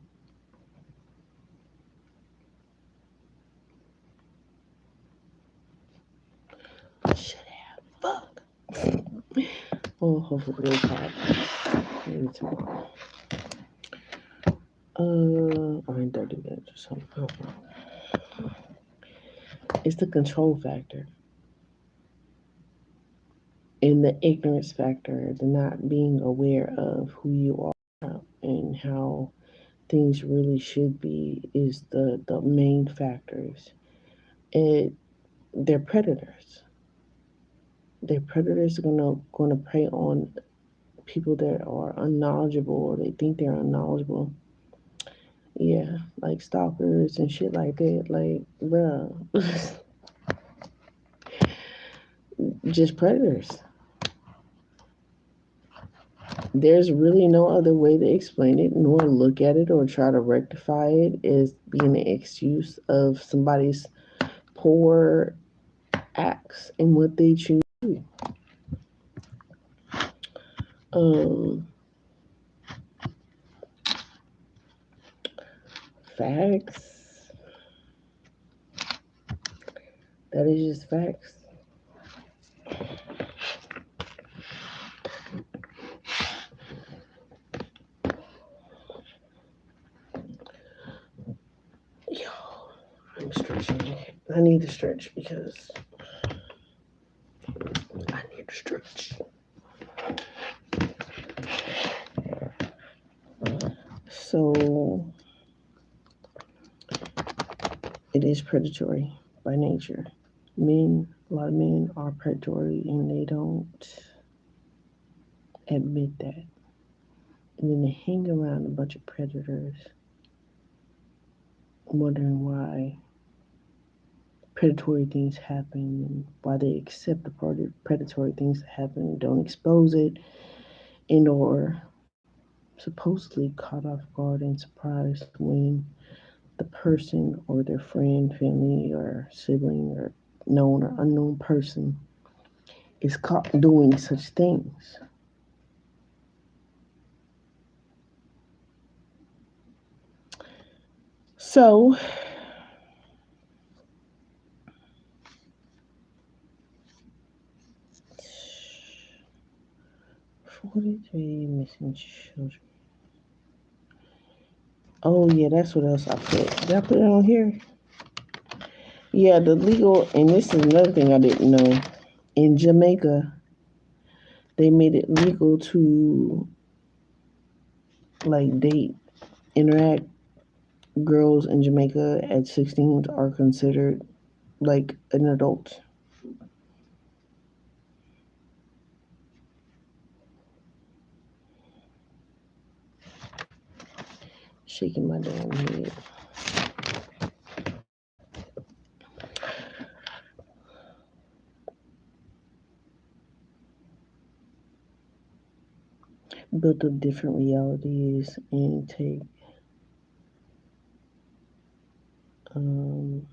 Oh, hopefully it'll pop. Maybe tomorrow. Or in 30 minutes or something. It's the control factor and the ignorance factor, the not being aware of who you are and how things really should be is the main factors. And they're predators. They're predators gonna prey on people that are unknowledgeable or they think they're unknowledgeable. Yeah, like stalkers and shit like that. Like, bruh, just predators. There's really no other way to explain it, nor look at it or try to rectify it as being an excuse of somebody's poor acts and what they choose to do. Facts. That is just facts. Yo, I'm stretching. I need to stretch because I need to stretch. So it is predatory by nature. A lot of men are predatory and they don't admit that. And then they hang around a bunch of predators, wondering why predatory things happen and why they accept the predatory things that happen and don't expose it, and or supposedly caught off guard and surprised when the person or their friend, family, or sibling, or known or unknown person is caught doing such things. So, 43 missing children. Oh, yeah, that's what else I put. Did I put it on here? Yeah, the legal, and this is another thing I didn't know. In Jamaica, they made it legal to, like, date, interact. Girls in Jamaica at 16 are considered like an adult. Shaking my damn head. Build up different realities and take um,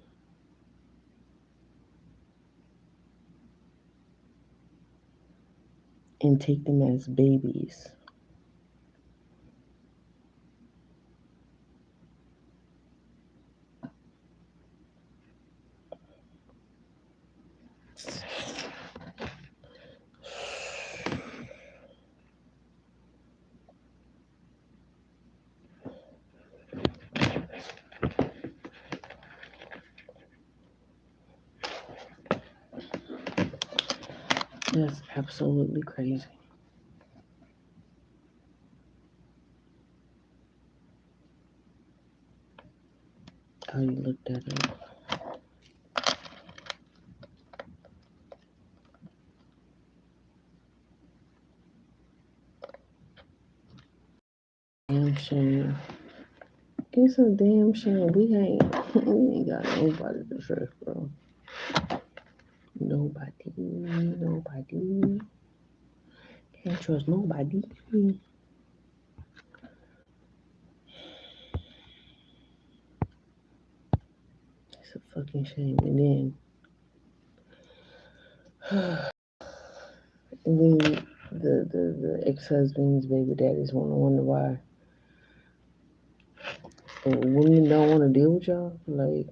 and take them as babies. That's absolutely crazy. How you look that up. Damn shame. It's a damn shame. We ain't got nobody to trust, bro. Nobody. Can't trust nobody. It's a fucking shame. And then the ex-husband's baby daddies want to wonder why women don't want to deal with y'all. Like,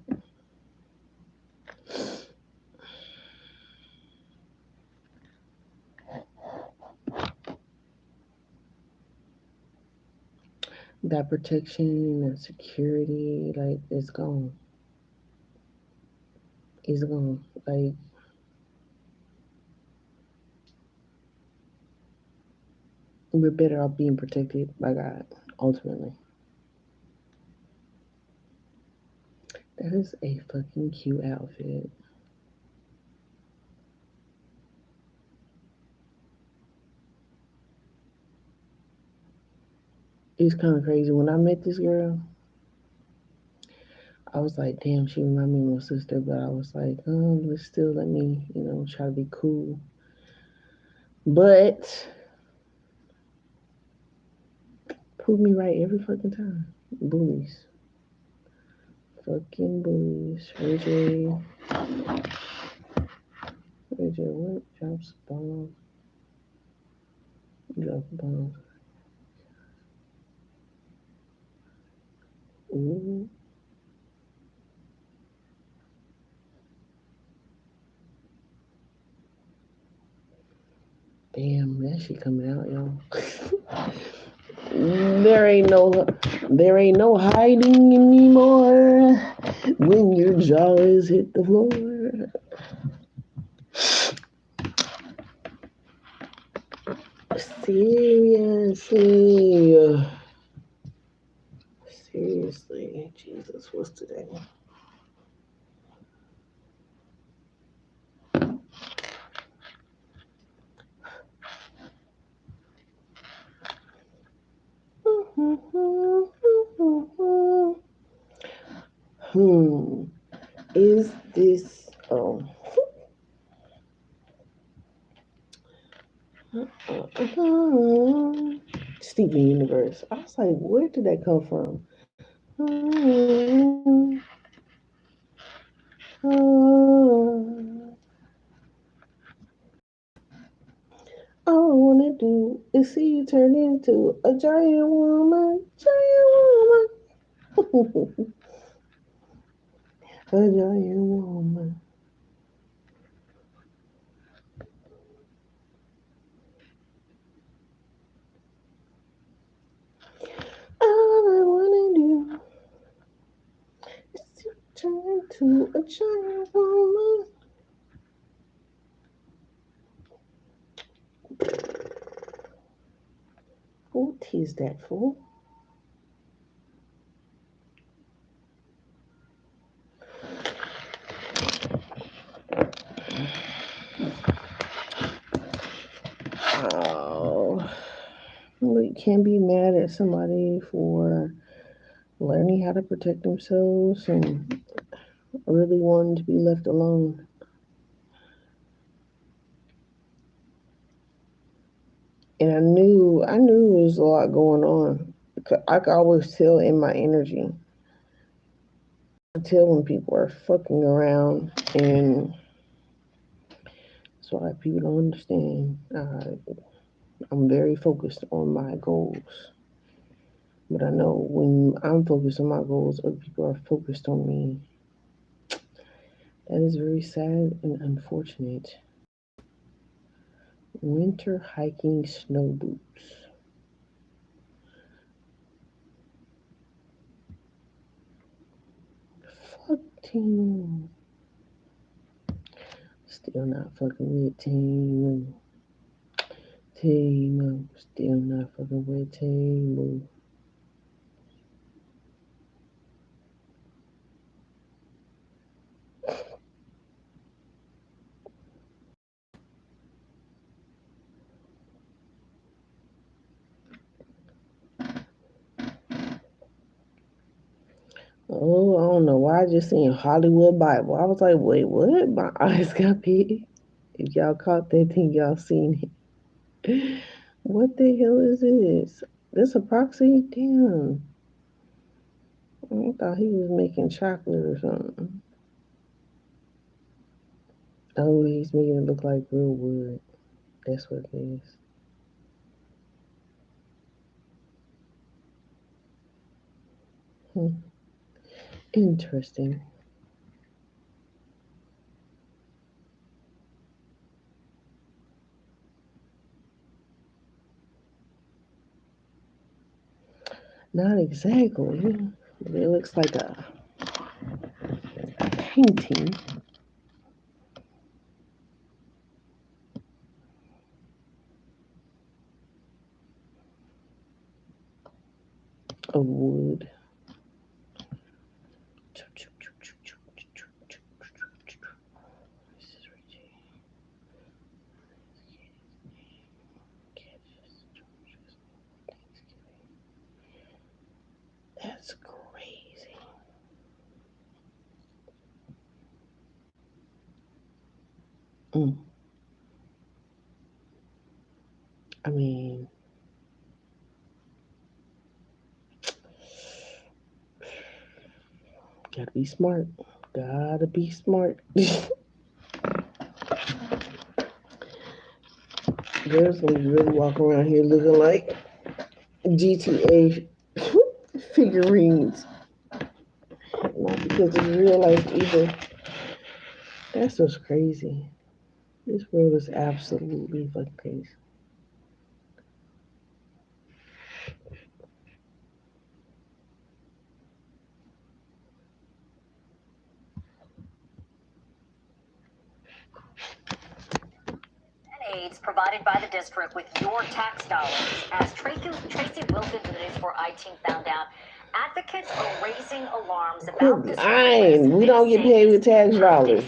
That protection and security, like, it's gone. It's gone. Like, we're better off being protected by God, ultimately. That is a fucking cute outfit. It's kind of crazy. When I met this girl, I was like, damn, she reminded me of my sister, but I was like, let's still let me, try to be cool. But prove me right every fucking time. Bullies. Fucking bullies. Ray J, what? Drops bombs. Drop bombs. Ooh. Damn, that shit coming out, yo. There ain't no hiding anymore when your jaws hit the floor. Seriously, Jesus, what's today? Is this Steven Universe? I was like, where did that come from? All I wanna do is see you turn into a giant woman, a giant woman. All I wanna do is turn into a giant woman. What is that for? Oh, we can't be mad at somebody for learning how to protect themselves and really wanting to be left alone. And I knew there was a lot going on. I could always tell in my energy. I tell when people are fucking around, and that's why people don't understand. I'm very focused on my goals. But I know when I'm focused on my goals, other people are focused on me. That is very sad and unfortunate. Winter hiking snow boots. Fuck Team. Still not fucking with Team. Team. Still not fucking with Team. Oh, I don't know why I just seen Hollywood Bible. I was like, wait, what? My eyes got big. If y'all caught that thing, y'all seen it. What the hell is this? This a proxy? Damn. I thought he was making chocolate or something. Oh, he's making it look like real wood. That's what it is. Interesting. Not exactly. But it looks like a painting of wood. That's crazy. I mean, gotta be smart. Gotta be smart. Girls gonna really walk around here looking like GTA figurines. Not because it's real life either. That's just crazy. This world is absolutely fucking crazy. Aids provided by the district with your tax dollars. As Tracy Wilkins of the News 4 I-Team found out, advocates are raising alarms about this. We don't get paid with tax dollars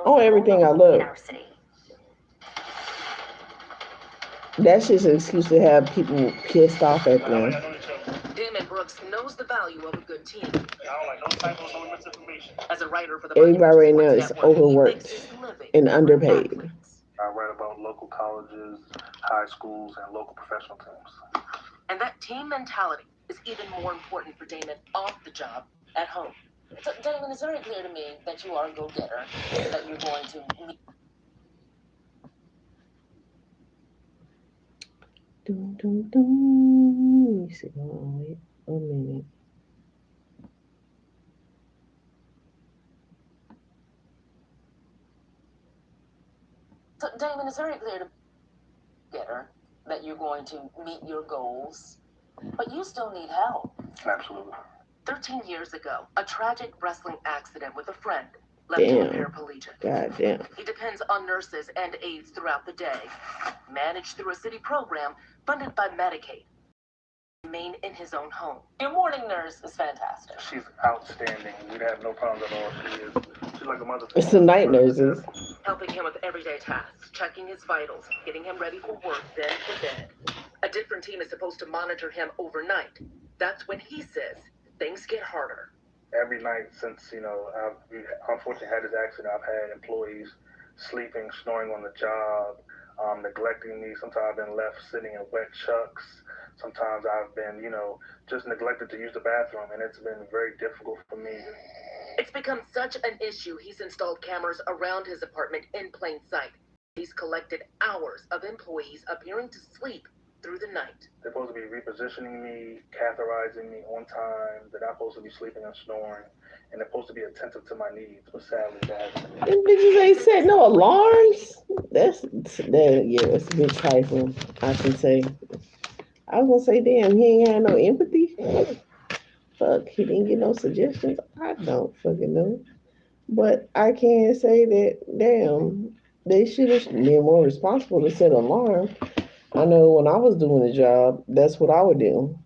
on everything I love. That's just an excuse to have people pissed off at them. Damon Brooks knows the value of a good team. As a writer for the Everybody right now is overworked and underpaid. I write about local colleges, high schools, and local professional teams. And that team mentality is even more important for Damon off the job, at home. So, Damon, it's very clear to me that you are a go-getter, that you're going to meet. Dun, dun, dun. Let me see. Hold on, wait a minute. So, Damon, it's very clear to getter that you're going to meet your goals, but you still need help. Absolutely. 13 years ago, a tragic wrestling accident with a friend left him a paraplegic. God damn. He depends on nurses and aides throughout the day, managed through a city program funded by Medicaid. Remain in his own home. Your morning nurse is fantastic. She's outstanding. We'd have no problems at all. She's like a mother. It's the night nurses. Helping him with everyday tasks, checking his vitals, getting him ready for work, then for bed. A different team is supposed to monitor him overnight. That's when he says things get harder. Every night since, I've unfortunately had this accident, I've had employees sleeping, snoring on the job, neglecting me. Sometimes I've been left sitting in wet chucks. Sometimes I've been, just neglected to use the bathroom, and it's been very difficult for me. It's become such an issue, he's installed cameras around his apartment in plain sight. He's collected hours of employees appearing to sleep through the night. They're supposed to be repositioning me, catheterizing me on time. They're not supposed to be sleeping and snoring, and they're supposed to be attentive to my needs, but sadly that hasn't been. Them bitches ain't set no alarms. It's a bit trifling, I can say. I was gonna say, damn, he ain't had no empathy. Fuck, he didn't get no suggestions. I don't fucking know. But I can say that, damn, they should have been more responsible to set an alarm. I know when I was doing the job, that's what I would do.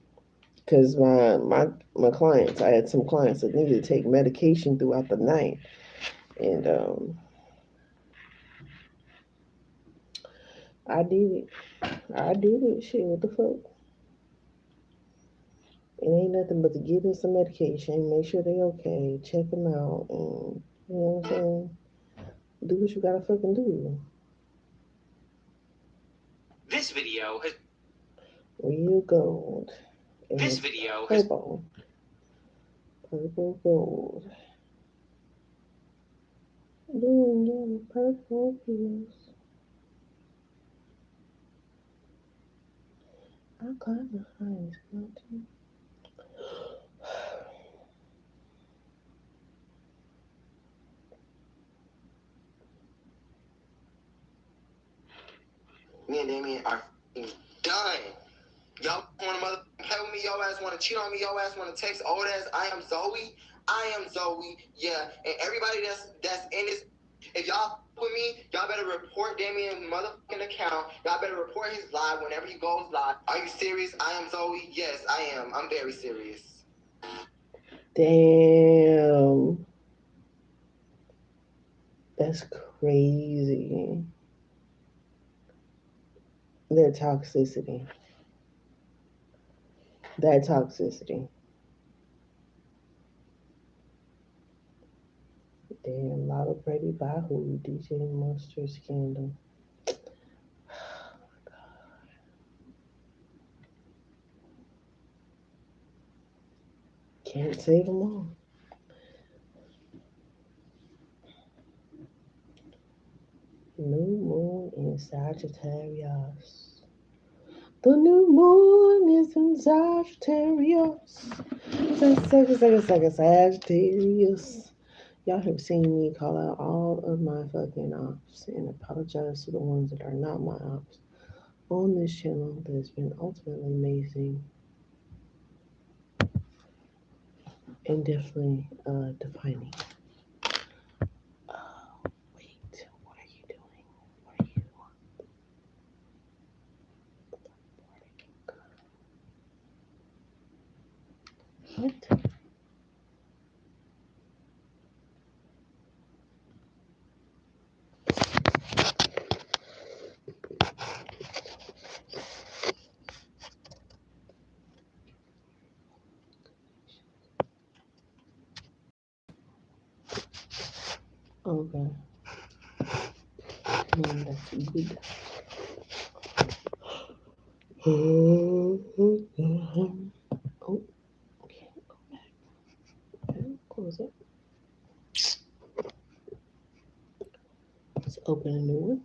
Because my clients, I had some clients that needed to take medication throughout the night. And I did it. Shit, what the fuck? It ain't nothing but to give them some medication, make sure they okay, check them out, and you know what I'm saying? Do what you gotta fucking do. This video has Real gold. And this it's video has purple. Purple gold. Blue and yellow, purple pills. I climbed the highest mountain. Me and Damien are done. Y'all want to play with me? me, your ass want to cheat on me, your ass want to text old ass, I am Zoe, yeah. And everybody that's in this, if y'all with me, y'all better report Damien's motherfucking account. Y'all better report his live whenever he goes live. Are you serious? I am Zoe. Yes, I am. I'm very serious. Damn. That's crazy. Their toxicity. That toxicity. Damn, Lotto Brady Bahu, DJ Monster scandal. Can't save them all. New moon in Sagittarius. The new moon is in Sagittarius. Sagittarius. Y'all have seen me call out all of my fucking ops and apologize to the ones that are not my ops on this channel that has been ultimately amazing and definitely defining. Wait, what are you doing? What are you? What? Okay. That's good. Oh, okay. Go back. Okay, close it. Let's open a new one.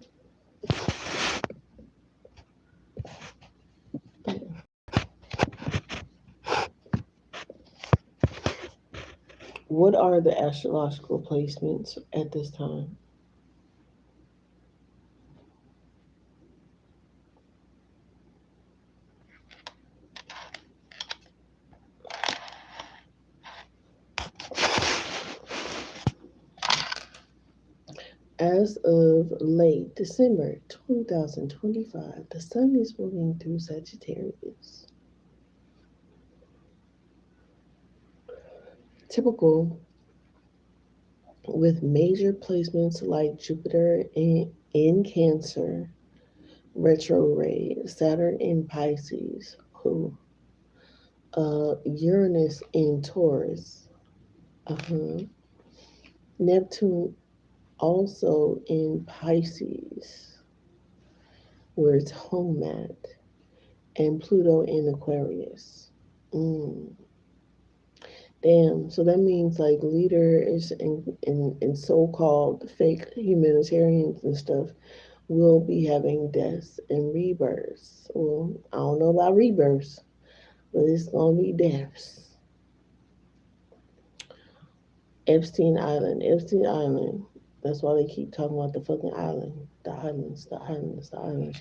What are the astrological placements at this time? As of late December 2025, the sun is moving through Sagittarius. Typical with major placements like Jupiter in Cancer, retrograde, Saturn in Pisces, Uranus in Taurus, Neptune also in Pisces, where it's home at, and Pluto in Aquarius. Damn, so that means like leaders and so-called fake humanitarians and stuff will be having deaths and rebirths. Well, I don't know about rebirths, but it's gonna be deaths. Epstein Island. That's why they keep talking about the fucking island. The islands.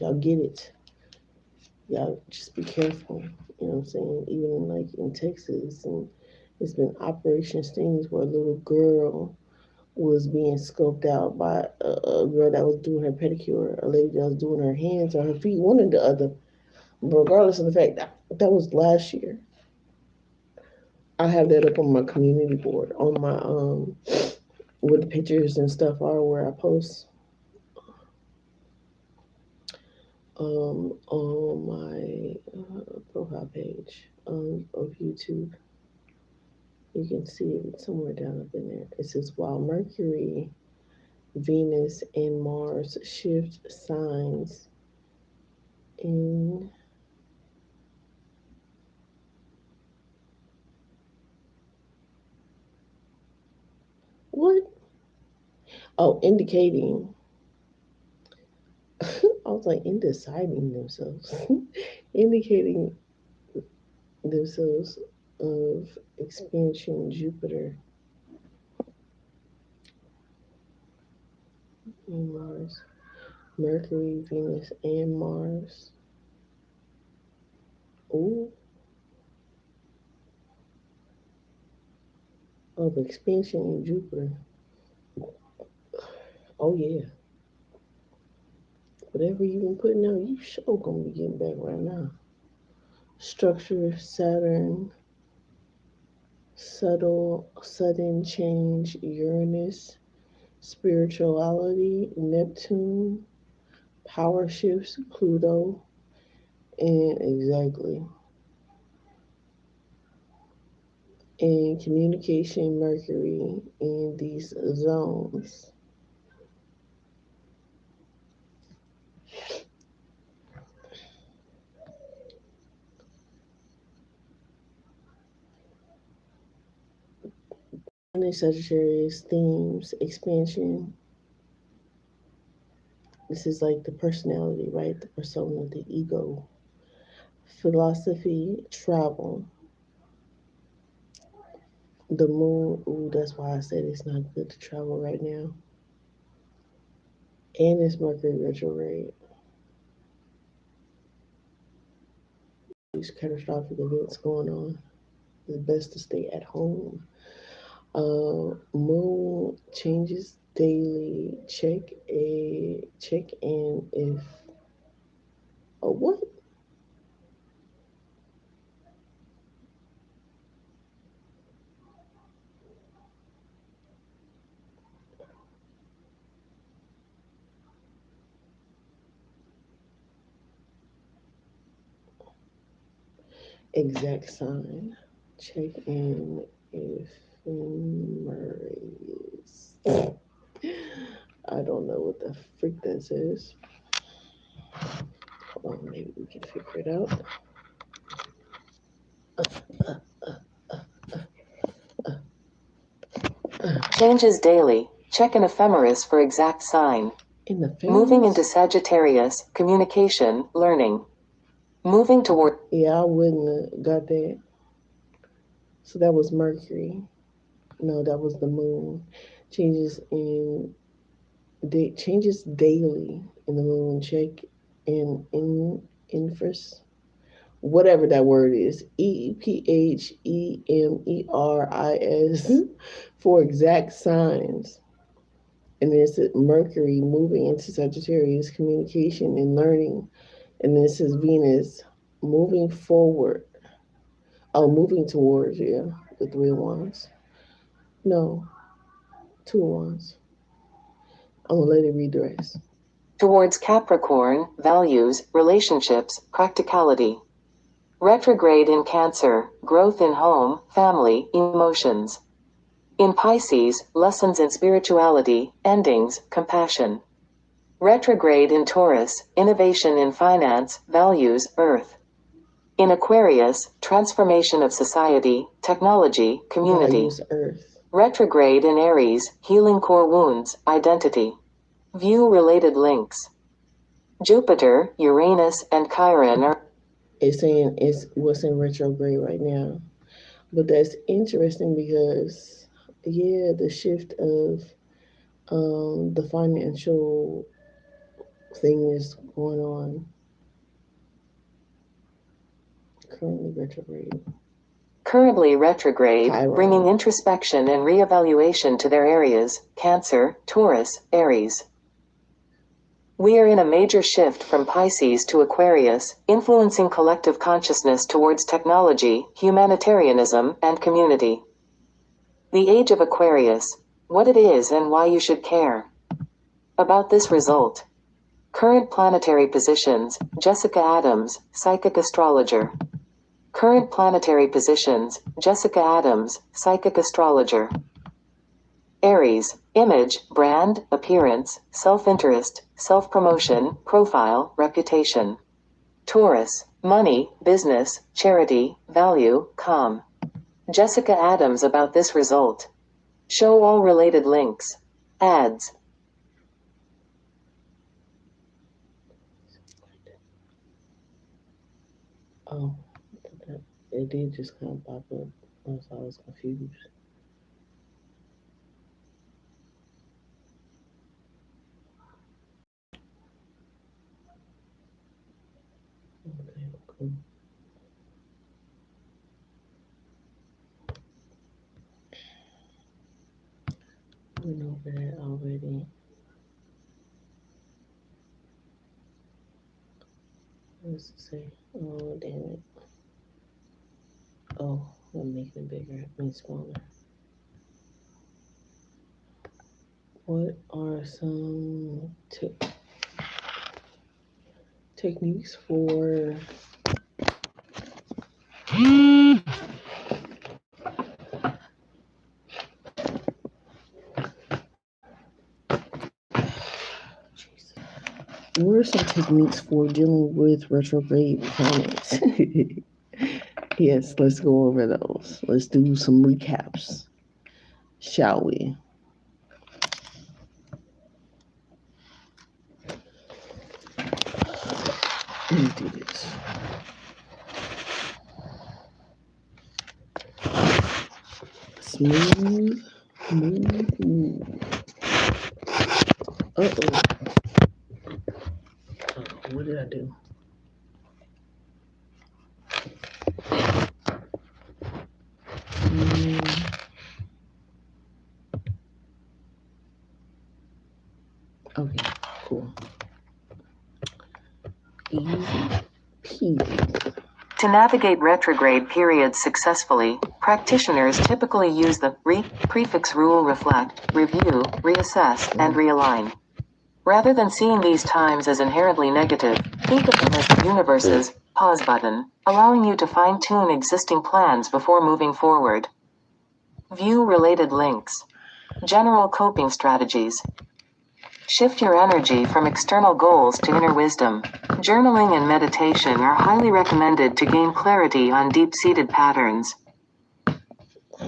Y'all get it. Y'all just be careful. You know what I'm saying? Even like in Texas, and it's been Operation Stings where a little girl was being scoped out by a girl that was doing her pedicure, a lady that was doing her hands or her feet, one or the other. But regardless of the fact that was last year. I have that up on my community board on my where the pictures and stuff are, where I post on my profile page of YouTube. You can see it somewhere down up in there. It says, while Mercury, Venus, and Mars shift signs in what? Oh, indicating. I was like, deciding themselves, indicating themselves of expansion Jupiter and Mars, Mercury, Venus, and Mars. Ooh, of expansion in Jupiter. Oh yeah. Whatever you've been putting out, you sure gonna be getting back right now. Structure, Saturn, subtle, sudden change, Uranus, spirituality, Neptune, power shifts, Pluto, and exactly. And communication, Mercury, in these zones. And in Sagittarius, themes, expansion. This is like the personality, right? The persona, the ego. Philosophy, travel. The moon, ooh, that's why I said it's not good to travel right now. And it's Mercury retrograde. These catastrophic events going on. It's best to stay at home. Moon changes daily. Check in if a what? Exact sign. Check in if ephemeris. I don't know what the freak that says. Hold on, maybe we can figure it out. Changes daily. Check in ephemeris for exact sign. Moving into Sagittarius, communication, learning. Moving toward. Yeah, I wouldn't have got that. So that was Mercury. No, that was the moon. Changes daily in the moon. Check in infers. Whatever that word is. EPHEMERIS for exact signs. And this is Mercury moving into Sagittarius, communication and learning. And this is Venus moving forward. Oh, moving towards, yeah, the 3 of Wands. No, 2 of Wands. I'm gonna let it read the rest. Towards Capricorn, values, relationships, practicality. Retrograde in Cancer, growth in home, family, emotions. In Pisces, lessons in spirituality, endings, compassion. Retrograde in Taurus, innovation in finance, values, earth. In Aquarius, transformation of society, technology, community. Values, earth. Retrograde in Aries, healing core wounds, identity. View related links. Jupiter, Uranus, and Chiron are. It's saying it's what's in retrograde right now. But that's interesting because, yeah, the shift of the financial thing is going on. Currently retrograde, Chiron. Bringing introspection and reevaluation to their areas, Cancer, Taurus, Aries. We are in a major shift from Pisces to Aquarius, influencing collective consciousness towards technology, humanitarianism, and community. The age of Aquarius, what it is and why you should care. About this result. Current planetary positions, Jessica Adams, psychic astrologer. Current planetary positions, Jessica Adams, psychic astrologer. Aries, image, brand, appearance, self-interest, self-promotion, profile, reputation. Taurus, money, business, charity, value, calm. Jessica Adams about this result. Show all related links. Ads. Oh, it did just kind of pop up. So I was confused. Okay, cool. went over that already. What's it say? Oh, damn it. Oh, I'm making it bigger. I mean, smaller. What are some techniques for what are some techniques for dealing with retrograde planets? Yes, let's go over those. Let's do some recaps, shall we? Let me do this. Smooth. Uh-oh. What did I do? Okay, cool. Easy peasy. To navigate retrograde periods successfully, practitioners typically use the prefix rule reflect, review, reassess, and realign. Rather than seeing these times as inherently negative, think of them as the universe's pause button, allowing you to fine-tune existing plans before moving forward. View related links. General coping strategies. Shift your energy from external goals to inner wisdom. Journaling and meditation are highly recommended to gain clarity on deep-seated patterns.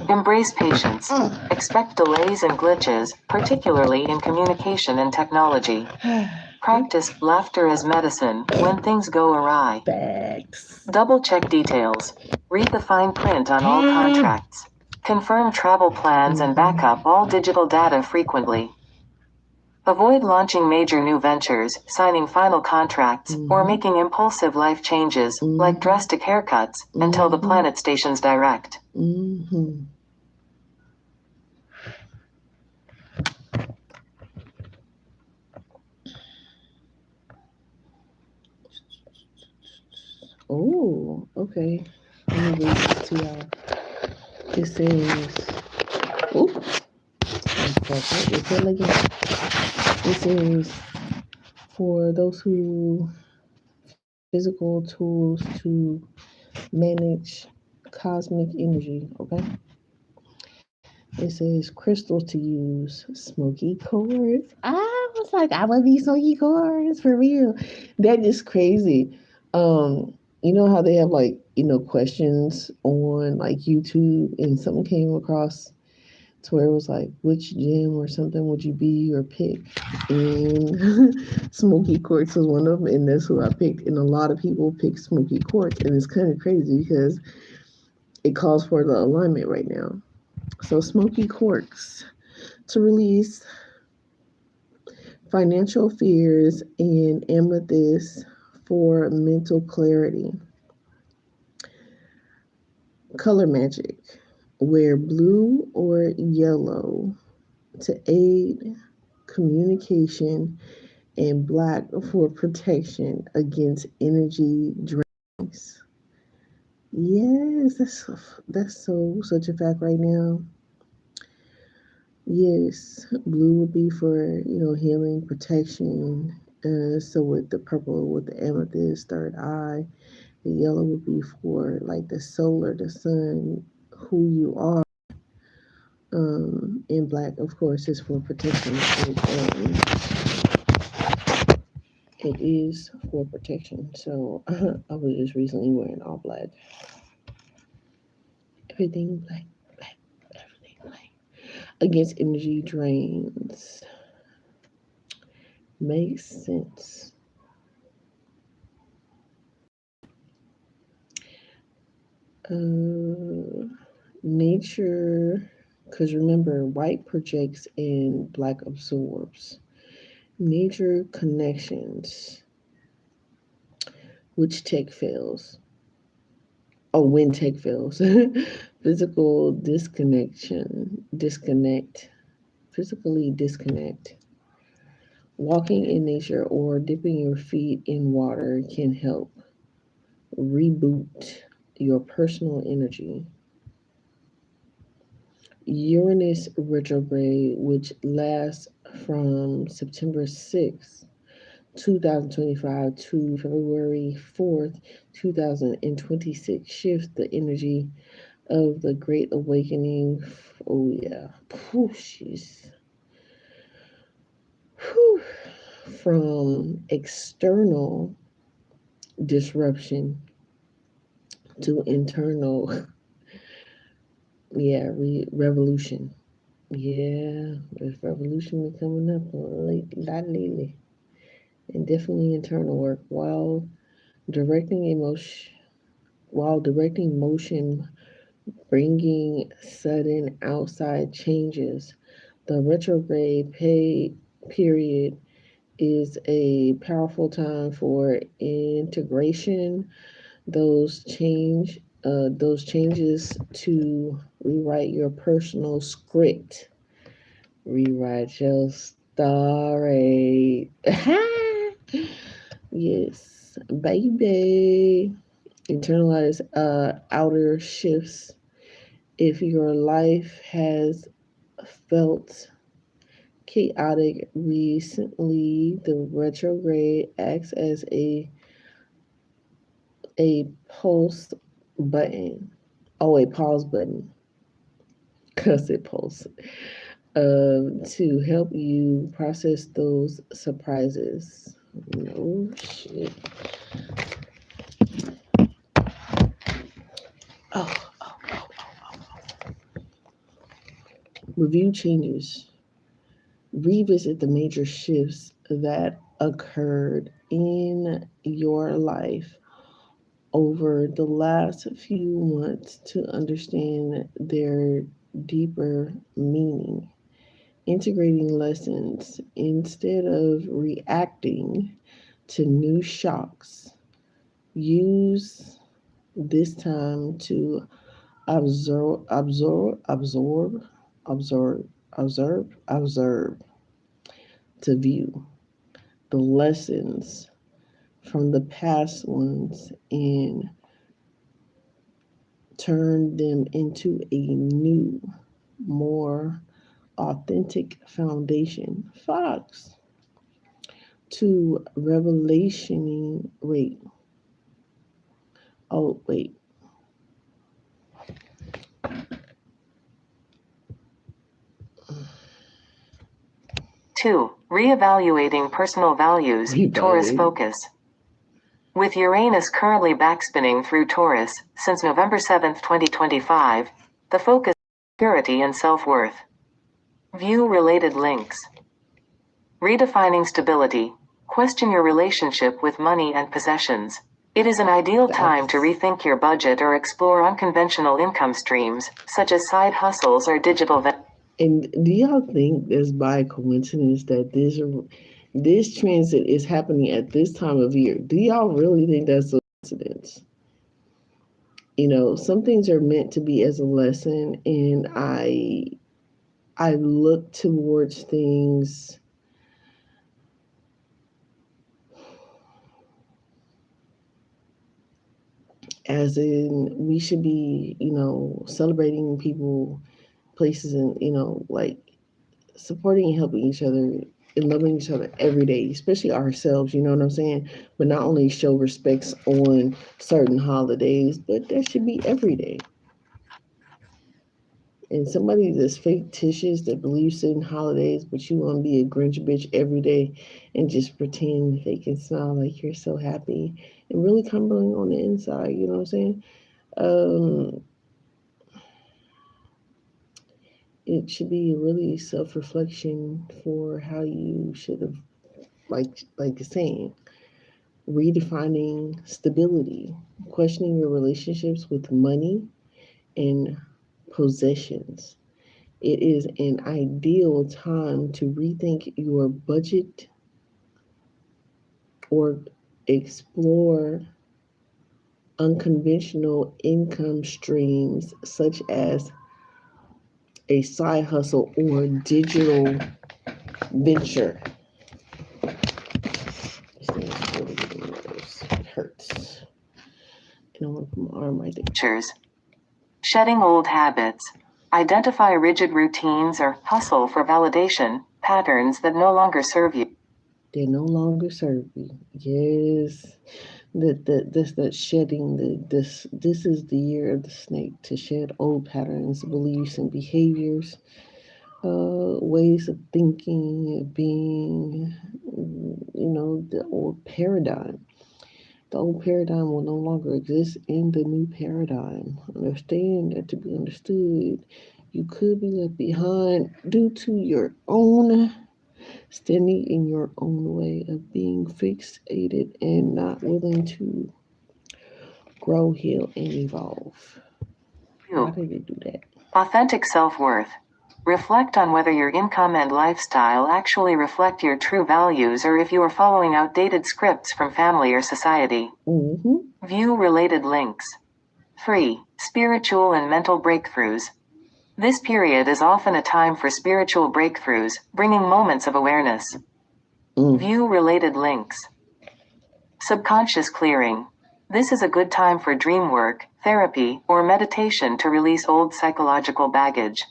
Embrace patience. Expect delays and glitches, particularly in communication and technology. Practice laughter as medicine when things go awry. Double-check details. Read the fine print on all contracts. Confirm travel plans and backup all digital data frequently. Avoid launching major new ventures, signing final contracts, or making impulsive life changes, like drastic haircuts, until the planet stations direct. Oh, okay. Let me read this to y'all. It says, it says, for those who physical tools to manage cosmic energy, okay? It says crystals to use, smoky quartz. I was like, I want these smoky quartz for real. That is crazy. You know how they have like, questions on like YouTube, and something came across to where it was like, which gem or something would you be or pick? And smoky quartz was one of them, and that's who I picked. And a lot of people pick smoky quartz, and it's kind of crazy because it calls for the alignment right now. So smoky quartz to release financial fears, and amethyst for mental clarity. Color magic. Wear blue or yellow to aid communication, and black for protection against energy drains. Yes, that's such a fact right now. Yes, blue would be for healing, protection. So with the purple, with the amethyst, third eye, the yellow would be for like the solar, the sun, who you are. And black, of course, is for protection. It is for protection. So I was just recently wearing all black. Everything black, everything black. Against energy drains. Makes sense. Nature, because remember, white projects and black absorbs. Nature connections. Which tech fails? Oh, when tech fails. Physical disconnect. physically disconnect. Walking in nature or dipping your feet in water can help reboot your personal energy. Uranus retrograde, which lasts from September 6th, 2025 to February 4th, 2026, shifts the energy of the Great Awakening. Oh, yeah. Whew, jeez. Whew. From external disruption to internal, yeah, revolution. Yeah, there's revolution been coming up lot lately. And definitely internal work directing emotion while directing motion, bringing sudden outside changes. The retrograde period is a powerful time for integration. Those changes to rewrite your personal script. Rewrite your story. Yes, baby. Internalize outer shifts. If your life has felt chaotic recently, the retrograde acts as a pulse button. Oh, a pause button. Cause it pulse. To help you process those surprises. No shit. Oh, review changes. Revisit the major shifts that occurred in your life over the last few months to understand their deeper meaning. Integrating lessons instead of reacting to new shocks. Use this time to observe, absorb, absorb, observe, observe, to view the lessons from the past ones and turn them into a new, more authentic foundation. Fox. To revelation rate. Oh, wait. 2. Reevaluating personal values, Taurus focus. With Uranus currently backspinning through Taurus since November 7, 2025, the focus is purity and self-worth. View related links. Redefining stability. Question your relationship with money and possessions. It is an ideal time to rethink your budget or explore unconventional income streams, such as side hustles or digital. And do y'all think it's by coincidence that this transit is happening at this time of year? Do y'all really think that's a coincidence? You know, some things are meant to be as a lesson, and I look towards things as in we should be, celebrating people, places, and like supporting and helping each other and loving each other every day, especially ourselves, you know what I'm saying? But not only show respects on certain holidays, but that should be every day. And somebody that's fictitious that believes in holidays, but you want to be a Grinch bitch every day and just pretend fake and smile like you're so happy and really crumbling on the inside, you know what I'm saying? It should be really self-reflection for how you should have, like saying, redefining stability, questioning your relationships with money and possessions. It is an ideal time to rethink your budget or explore unconventional income streams such as a side hustle, or a digital venture. It hurts. I want to put my arm right there. Shedding old habits. Identify rigid routines or hustle for validation, patterns that no longer serve you. They no longer serve you. Yes. That shedding. This is the year of the snake, to shed old patterns, beliefs, and behaviors, ways of thinking, of being, the old paradigm. The old paradigm will no longer exist in the new paradigm. Understand that to be understood, you could be left behind due to your own standing in your own way of being fixated and not willing to grow, heal, and evolve. Why did they do that? Authentic self-worth. Reflect on whether your income and lifestyle actually reflect your true values or if you are following outdated scripts from family or society. View related links. Free, spiritual and mental breakthroughs. This period is often a time for spiritual breakthroughs, bringing moments of awareness. View related links. Subconscious clearing. This is a good time for dream work, therapy, or meditation to release old psychological baggage.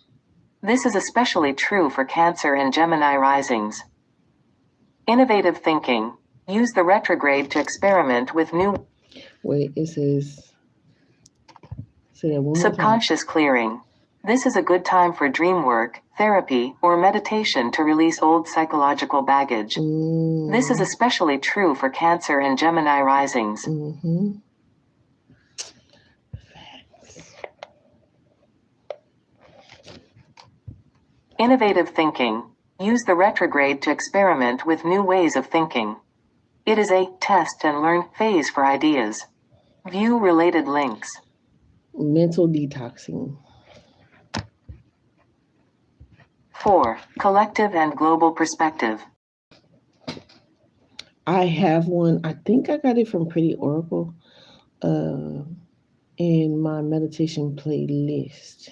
This is especially true for Cancer and Gemini risings. Innovative thinking. Use the retrograde to experiment with new... Wait, it says... Say that one more Subconscious clearing. This is a good time for dream work, therapy, or meditation to release old psychological baggage. This is especially true for Cancer and Gemini risings. Innovative thinking. Use the retrograde to experiment with new ways of thinking. It is a test and learn phase for ideas. View related links. Mental detoxing. 4. Collective and global perspective. I have one. I think I got it from Pretty Oracle in my meditation playlist.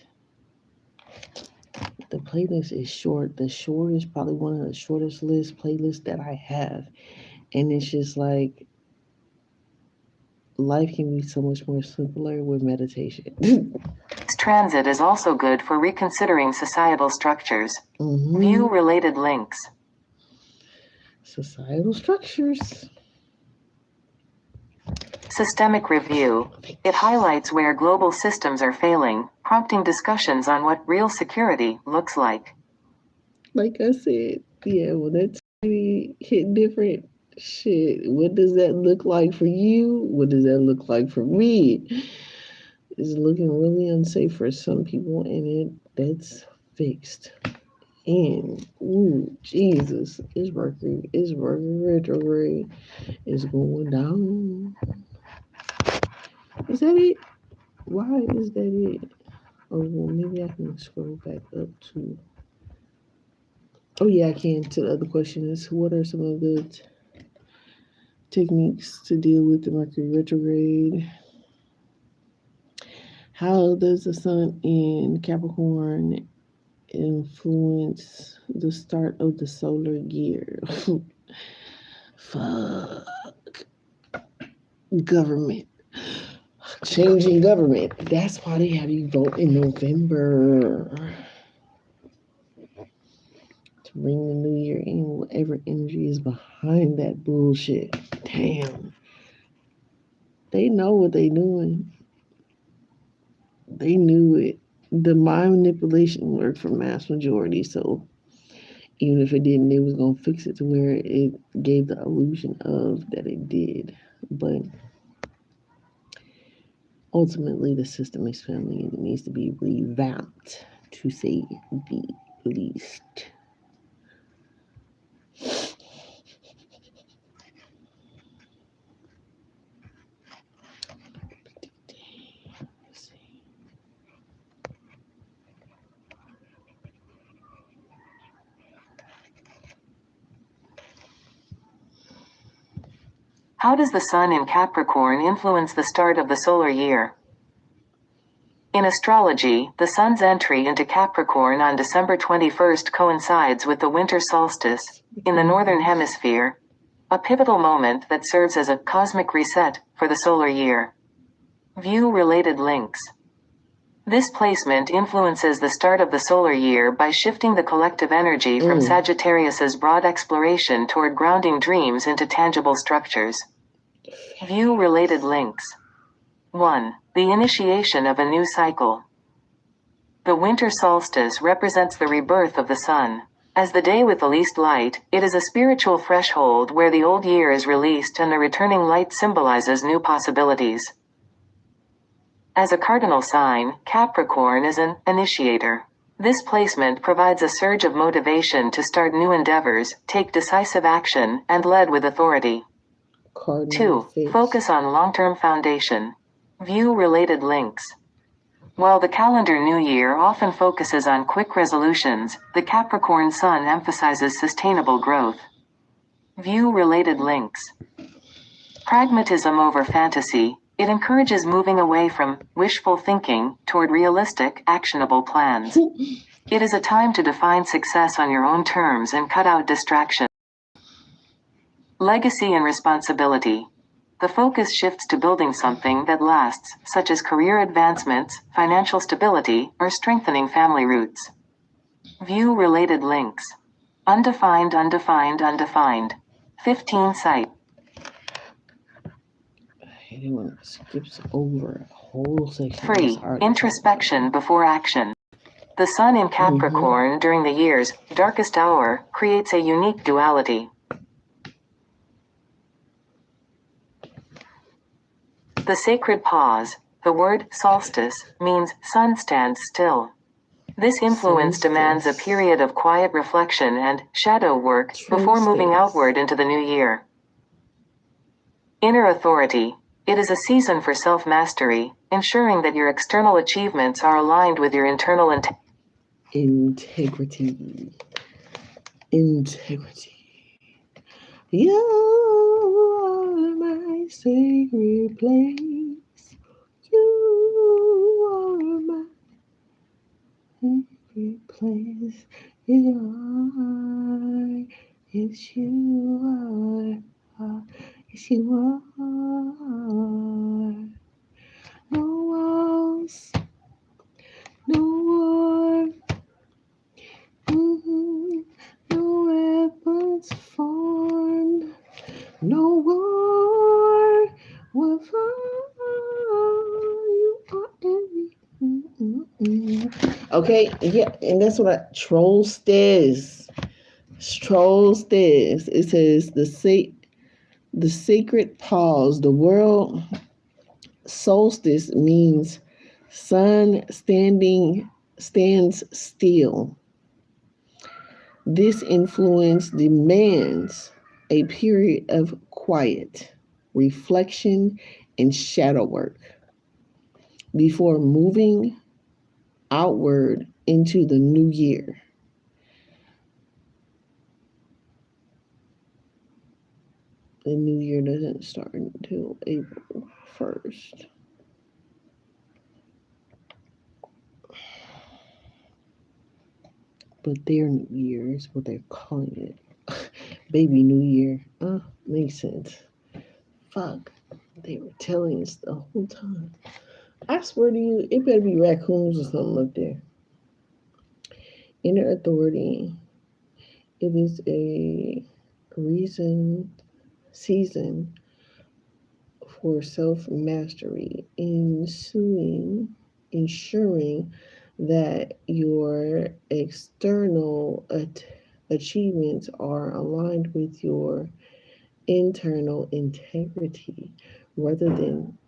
The playlist is short. The shortest, probably one of the shortest playlists that I have. And it's just like, life can be so much more simpler with meditation. This transit is also good for reconsidering societal structures. View related links. Societal structures. Systemic review. It highlights where global systems are failing, prompting discussions on what real security looks like. Like I said, yeah, well, that's hit different. Shit, what does that look like for you? What does that look like for me? It's looking really unsafe for some people, and that's fixed. And Jesus, it's Mercury retrograde is going down. Is that it? Why is that it? Oh, well, maybe I can scroll back up to. Oh yeah, I can. To the other question is, what are some of the techniques to deal with the Mercury retrograde? How does the sun in Capricorn influence the start of the solar year? Fuck. Government. Changing government. That's why they have you vote in November. To bring the new year in, whatever energy is behind that bullshit. Damn. They know what they doing. They knew it. The mind manipulation worked for mass majority, so even if it didn't, they was gonna fix it to where it gave the illusion of that it did. But ultimately, the system is failing and it needs to be revamped, to say the least. How does the sun in Capricorn influence the start of the solar year? In astrology, the sun's entry into Capricorn on December 21st coincides with the winter solstice in the northern hemisphere, a pivotal moment that serves as a cosmic reset for the solar year. View related links. This placement influences the start of the solar year by shifting the collective energy from Sagittarius's broad exploration toward grounding dreams into tangible structures. View related links. 1. The initiation of a new cycle. The winter solstice represents the rebirth of the sun. As the day with the least light, it is a spiritual threshold where the old year is released and the returning light symbolizes new possibilities. As a cardinal sign, Capricorn is an initiator. This placement provides a surge of motivation to start new endeavors, take decisive action, and lead with authority. 2. Focus on long-term foundation. View related links. While the calendar new year often focuses on quick resolutions, the Capricorn sun emphasizes sustainable growth. View related links. Pragmatism over fantasy. It encourages moving away from wishful thinking toward realistic, actionable plans. It is a time to define success on your own terms and cut out distraction. Legacy and responsibility. The focus shifts to building something that lasts, such as career advancements, financial stability, or strengthening family roots. View related links. Undefined, undefined, undefined. 15 site. Anyone skips over a whole section. 3. Introspection before action. The sun in Capricorn during the year's darkest hour creates a unique duality. The sacred pause. The word solstice means sun stands still. This influence demands a period of quiet reflection and shadow work before moving outward into the new year. Inner authority. It is a season for self-mastery, ensuring that your external achievements are aligned with your internal integrity. You are my sacred place. You are my sacred place. You are. Yes, you are. Yes, you are. No walls, no war. No weapons formed. No war will you are everything. Okay, yeah, and that's what I trolls this. It says the sacred pause. The world solstice means sun stands still. This influence demands a period of quiet, reflection, and shadow work before moving outward into the new year. The new year doesn't start until April 1st. But their new year is what they're calling it. Baby New Year. Makes sense. Fuck. They were telling us the whole time. I swear to you, it better be raccoons or something up there. Inner authority. It is a season for self-mastery, ensuring that your external achievements are aligned with your internal integrity rather than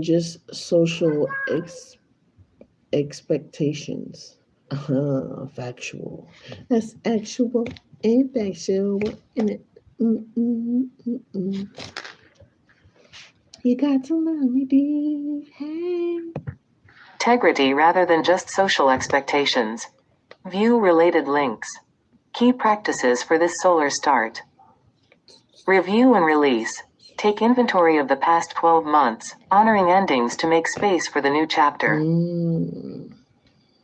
just social expectations. Factual. That's actual and factual. And you got to love me deep. Hey. Integrity rather than just social expectations. View related links. Key practices for this solar start. Review and release. Take inventory of the past 12 months, honoring endings to make space for the new chapter.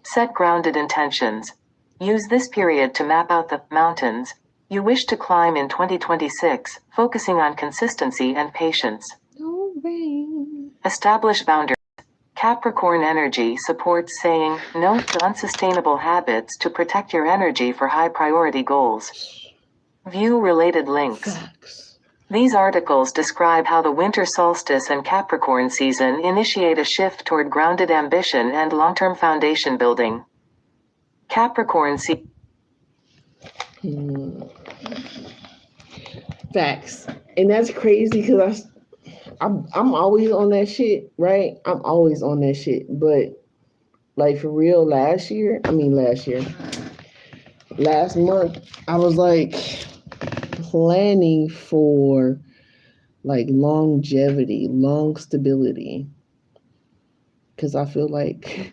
Set grounded intentions. Use this period to map out the mountains you wish to climb in 2026, focusing on consistency and patience. Establish boundaries. Capricorn energy supports saying no to unsustainable habits to protect your energy for high priority goals. View related links. These articles describe how the winter solstice and Capricorn season initiate a shift toward grounded ambition and long-term foundation building. Capricorn season. Facts. And that's crazy because I'm always on that shit, right? I'm always on that shit. But like for real, last month, I was like planning for like longevity, long stability. Cause I feel like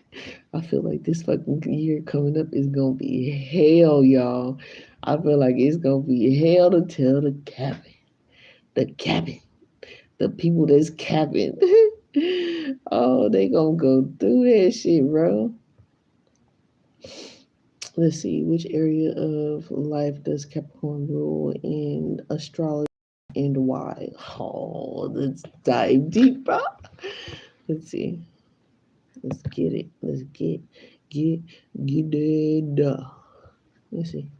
this fucking year coming up is gonna be hell, y'all. I feel like it's gonna be hell to tell the cabin. The people that's capping. Oh, they gonna go through that shit, bro. Let's see, which area of life does Capricorn rule in astrology and why? Oh, let's dive deep, bro. Let's see. Let's get it. Let's get it. Let's see.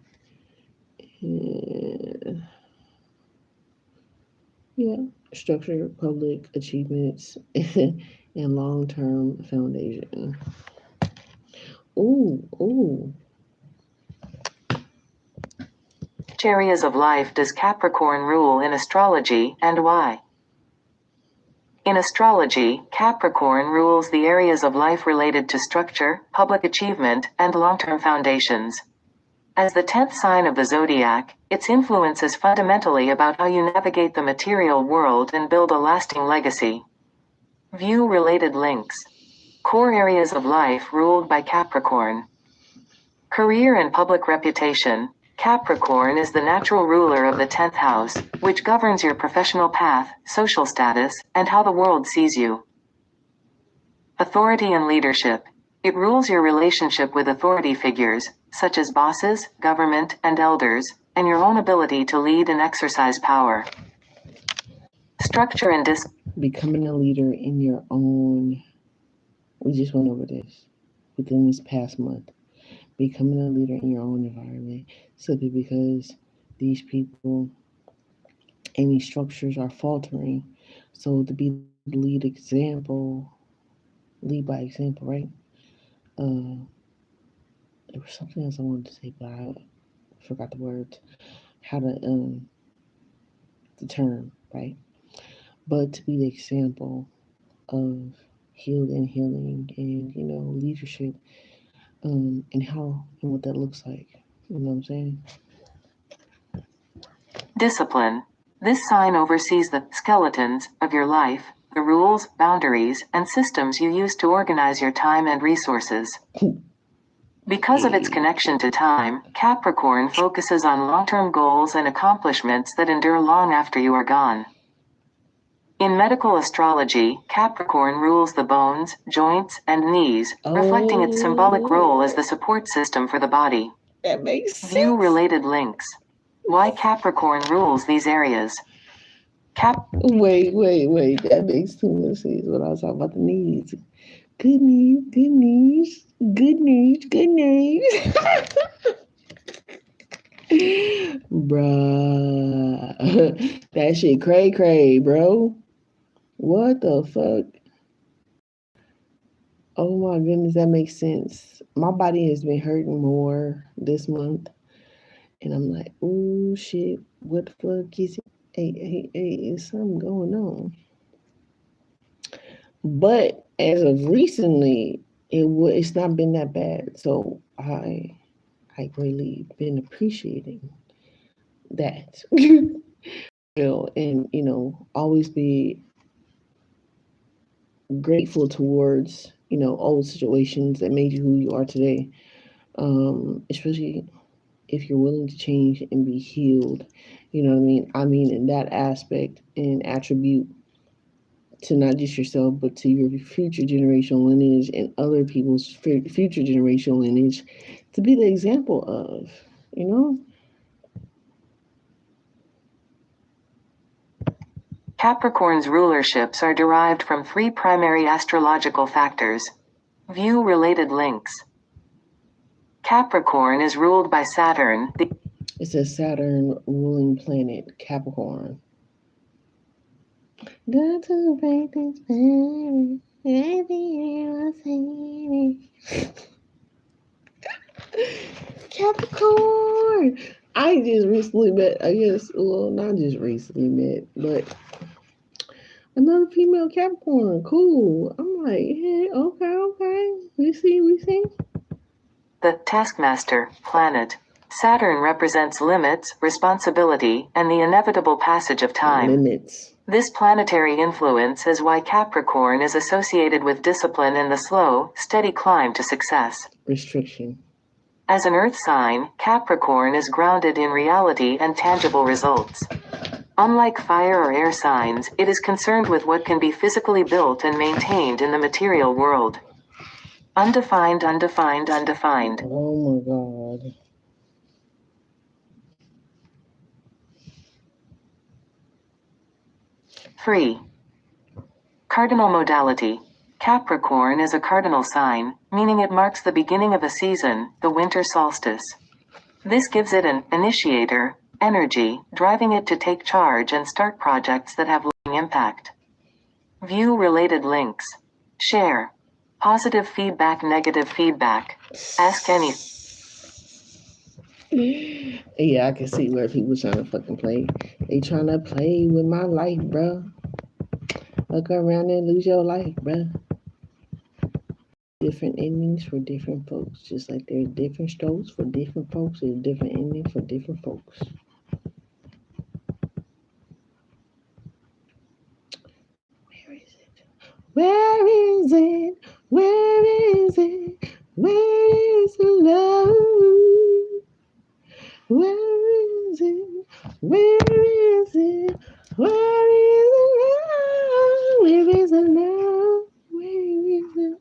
Yeah, structure, public achievements, and long-term foundation. Ooh. Which areas of life does Capricorn rule in astrology, and why? In astrology, Capricorn rules the areas of life related to structure, public achievement, and long-term foundations. As the 10th sign of the zodiac, its influence is fundamentally about how you navigate the material world and build a lasting legacy. View related links. Core areas of life ruled by Capricorn. Career and public reputation. Capricorn is the natural ruler of the 10th house, which governs your professional path, social status, and how the world sees you. Authority and leadership. It rules your relationship with authority figures, such as bosses, government, and elders, and your own ability to lead and exercise power. Structure and becoming a leader in your own. We just went over this within this past month. Becoming a leader in your own environment, simply because these people and these structures are faltering. So to be the lead by example, right? There was something else I wanted to say, but I forgot the words. How to the term, right? But to be the example of healing and leadership, and what that looks like. You know what I'm saying? Discipline. This sign oversees the skeletons of your life, the rules, boundaries, and systems you use to organize your time and resources. Because of its connection to time, Capricorn focuses on long-term goals and accomplishments that endure long after you are gone. In medical astrology, Capricorn rules the bones, joints, and knees, reflecting its symbolic role as the support system for the body. That makes sense. View related links. Why Capricorn rules these areas. Wait. That makes too much sense when I was talking about the knees. Good knees. Bruh. That shit cray, bro. What the fuck? Oh my goodness, that makes sense. My body has been hurting more this month. And I'm like, oh shit, what the fuck is it? Hey, is something going on? But as of recently, it's not been that bad. So I greatly been appreciating that. And always be grateful towards old situations that made you who you are today. Especially if you're willing to change and be healed. You know what I mean? I mean, in that aspect and attribute to not just yourself, but to your future generational lineage and other people's future generational lineage to be the example of, you know? Capricorn's rulerships are derived from 3 primary astrological factors. View related links. Capricorn is ruled by Saturn. It says Saturn ruling planet, Capricorn. Got to break this barrier. Capricorn! I just recently met, I guess, well, not just recently met, but another female Capricorn. Cool. I'm like, yeah, okay. We see. The taskmaster planet. Saturn represents limits, responsibility, and the inevitable passage of time. Limits. This planetary influence is why Capricorn is associated with discipline and the slow, steady climb to success. Restriction. As an earth sign, Capricorn is grounded in reality and tangible results. Unlike fire or air signs, it is concerned with what can be physically built and maintained in the material world. Undefined. Oh my God. 3. Cardinal modality. Capricorn is a cardinal sign, meaning it marks the beginning of a season, the winter solstice. This gives it an initiator energy, driving it to take charge and start projects that have lasting impact. View related links. Share. Positive feedback, negative feedback. Ask any. Yeah, I can see where people trying to fucking play. They trying to play with my life, bro. Look around and lose your life, bro. Different endings for different folks. Just like there's different strokes for different folks, there's different endings for different folks. Where is it? Where is it? Where is it? Where is the love? Where is it? Where is it? Where is the love? Where is the love? Where is it?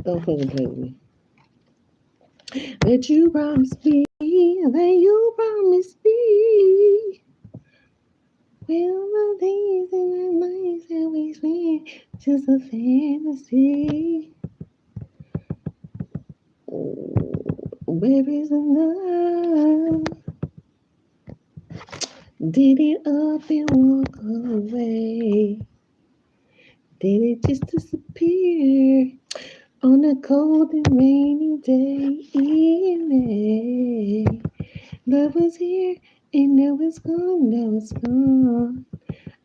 Don't fucking play with me. That you promised me, that you promised me. Will the days and the nights that we spend just a fantasy? Where is the love? Did it up and walk away? Did it just disappear on a cold and rainy day evening? Love was here and now it's gone.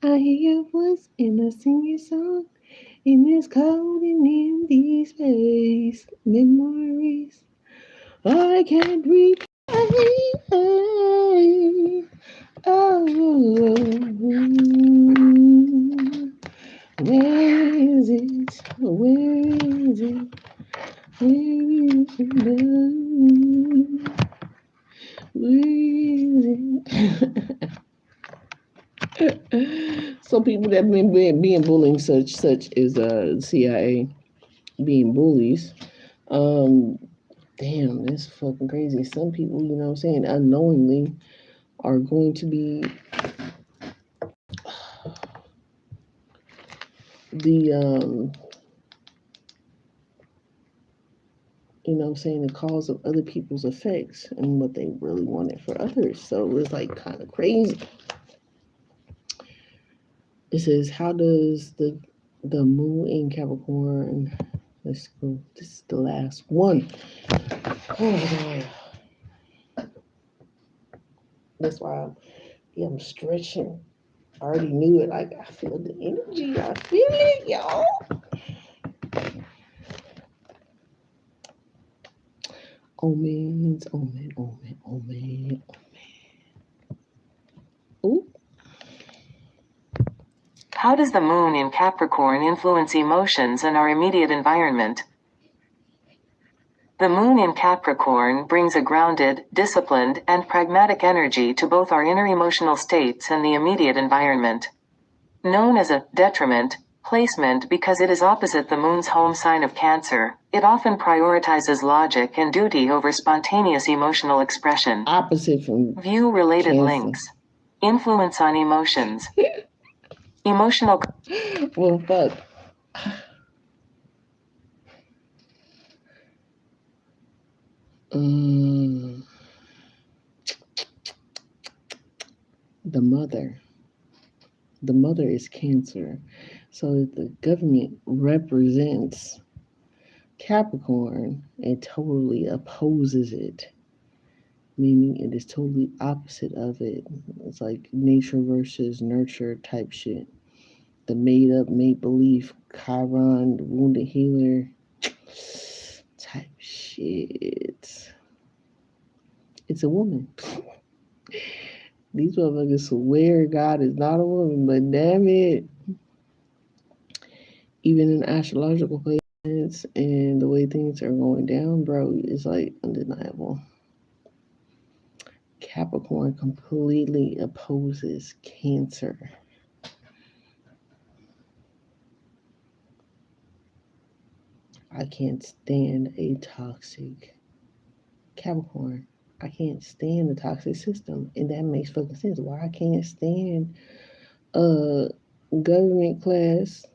I hear your voice and I sing your song in this cold and empty space. Memories I can't replay. Oh, where is it? Where is it? Where is the love? Where is it? Some people that have been being bullying such as CIA being bullies. Damn, that's fucking crazy. Some people, you know what I'm saying, unknowingly are going to be the you know what I'm saying, the cause of other people's effects and what they really wanted for others. So it's like kind of crazy. It says, how does the moon in Capricorn, let's go, this is the last one. Oh God. That's why I'm stretching. I already knew it. Like, I feel the energy. I feel it, y'all. Omens, omen. Ooh. How does the moon in Capricorn influence emotions and our immediate environment? The moon in Capricorn brings a grounded, disciplined, and pragmatic energy to both our inner emotional states and the immediate environment. Known as a detriment placement because it is opposite the moon's home sign of Cancer, it often prioritizes logic and duty over spontaneous emotional expression. Opposite from View related Cancer. links. Influence on emotions. Emotional. Well, fuck. The mother. The mother is Cancer. So the government represents Capricorn and totally opposes it. Meaning it is totally opposite of it. It's like nature versus nurture type shit. The made up, make believe, Chiron, the wounded healer type shit. It's a woman. These motherfuckers swear God is not a woman, but damn it. Even in astrological placements and the way things are going down, bro, it's like undeniable. Capricorn completely opposes Cancer. I can't stand a toxic Capricorn. I can't stand the toxic system, and that makes fucking sense. Why I can't stand government class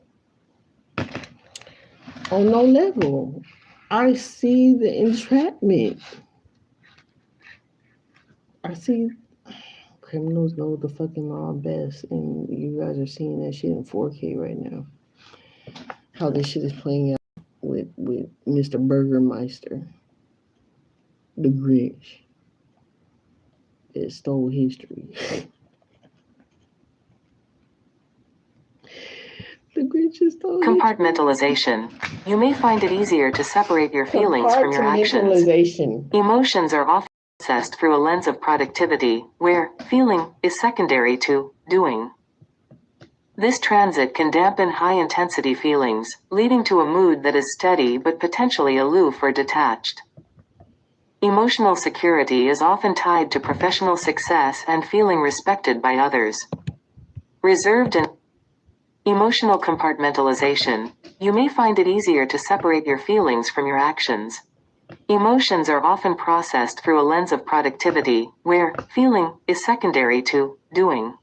on no level. I see the entrapment. I see criminals know the fucking law best, and you guys are seeing that shit in 4K right now. How this shit is playing out with Mr. Burgermeister, the Grinch. It stole history. The Grinch is stole Compartmentalization. You may find it easier to separate your feelings from your actions. Emotions are often processed through a lens of productivity, where feeling is secondary to doing. This transit can dampen high-intensity feelings, leading to a mood that is steady but potentially aloof or detached. Emotional security is often tied to professional success and feeling respected by others. Reserved and emotional compartmentalization. You may find it easier to separate your feelings from your actions. Emotions are often processed through a lens of productivity, where feeling is secondary to doing.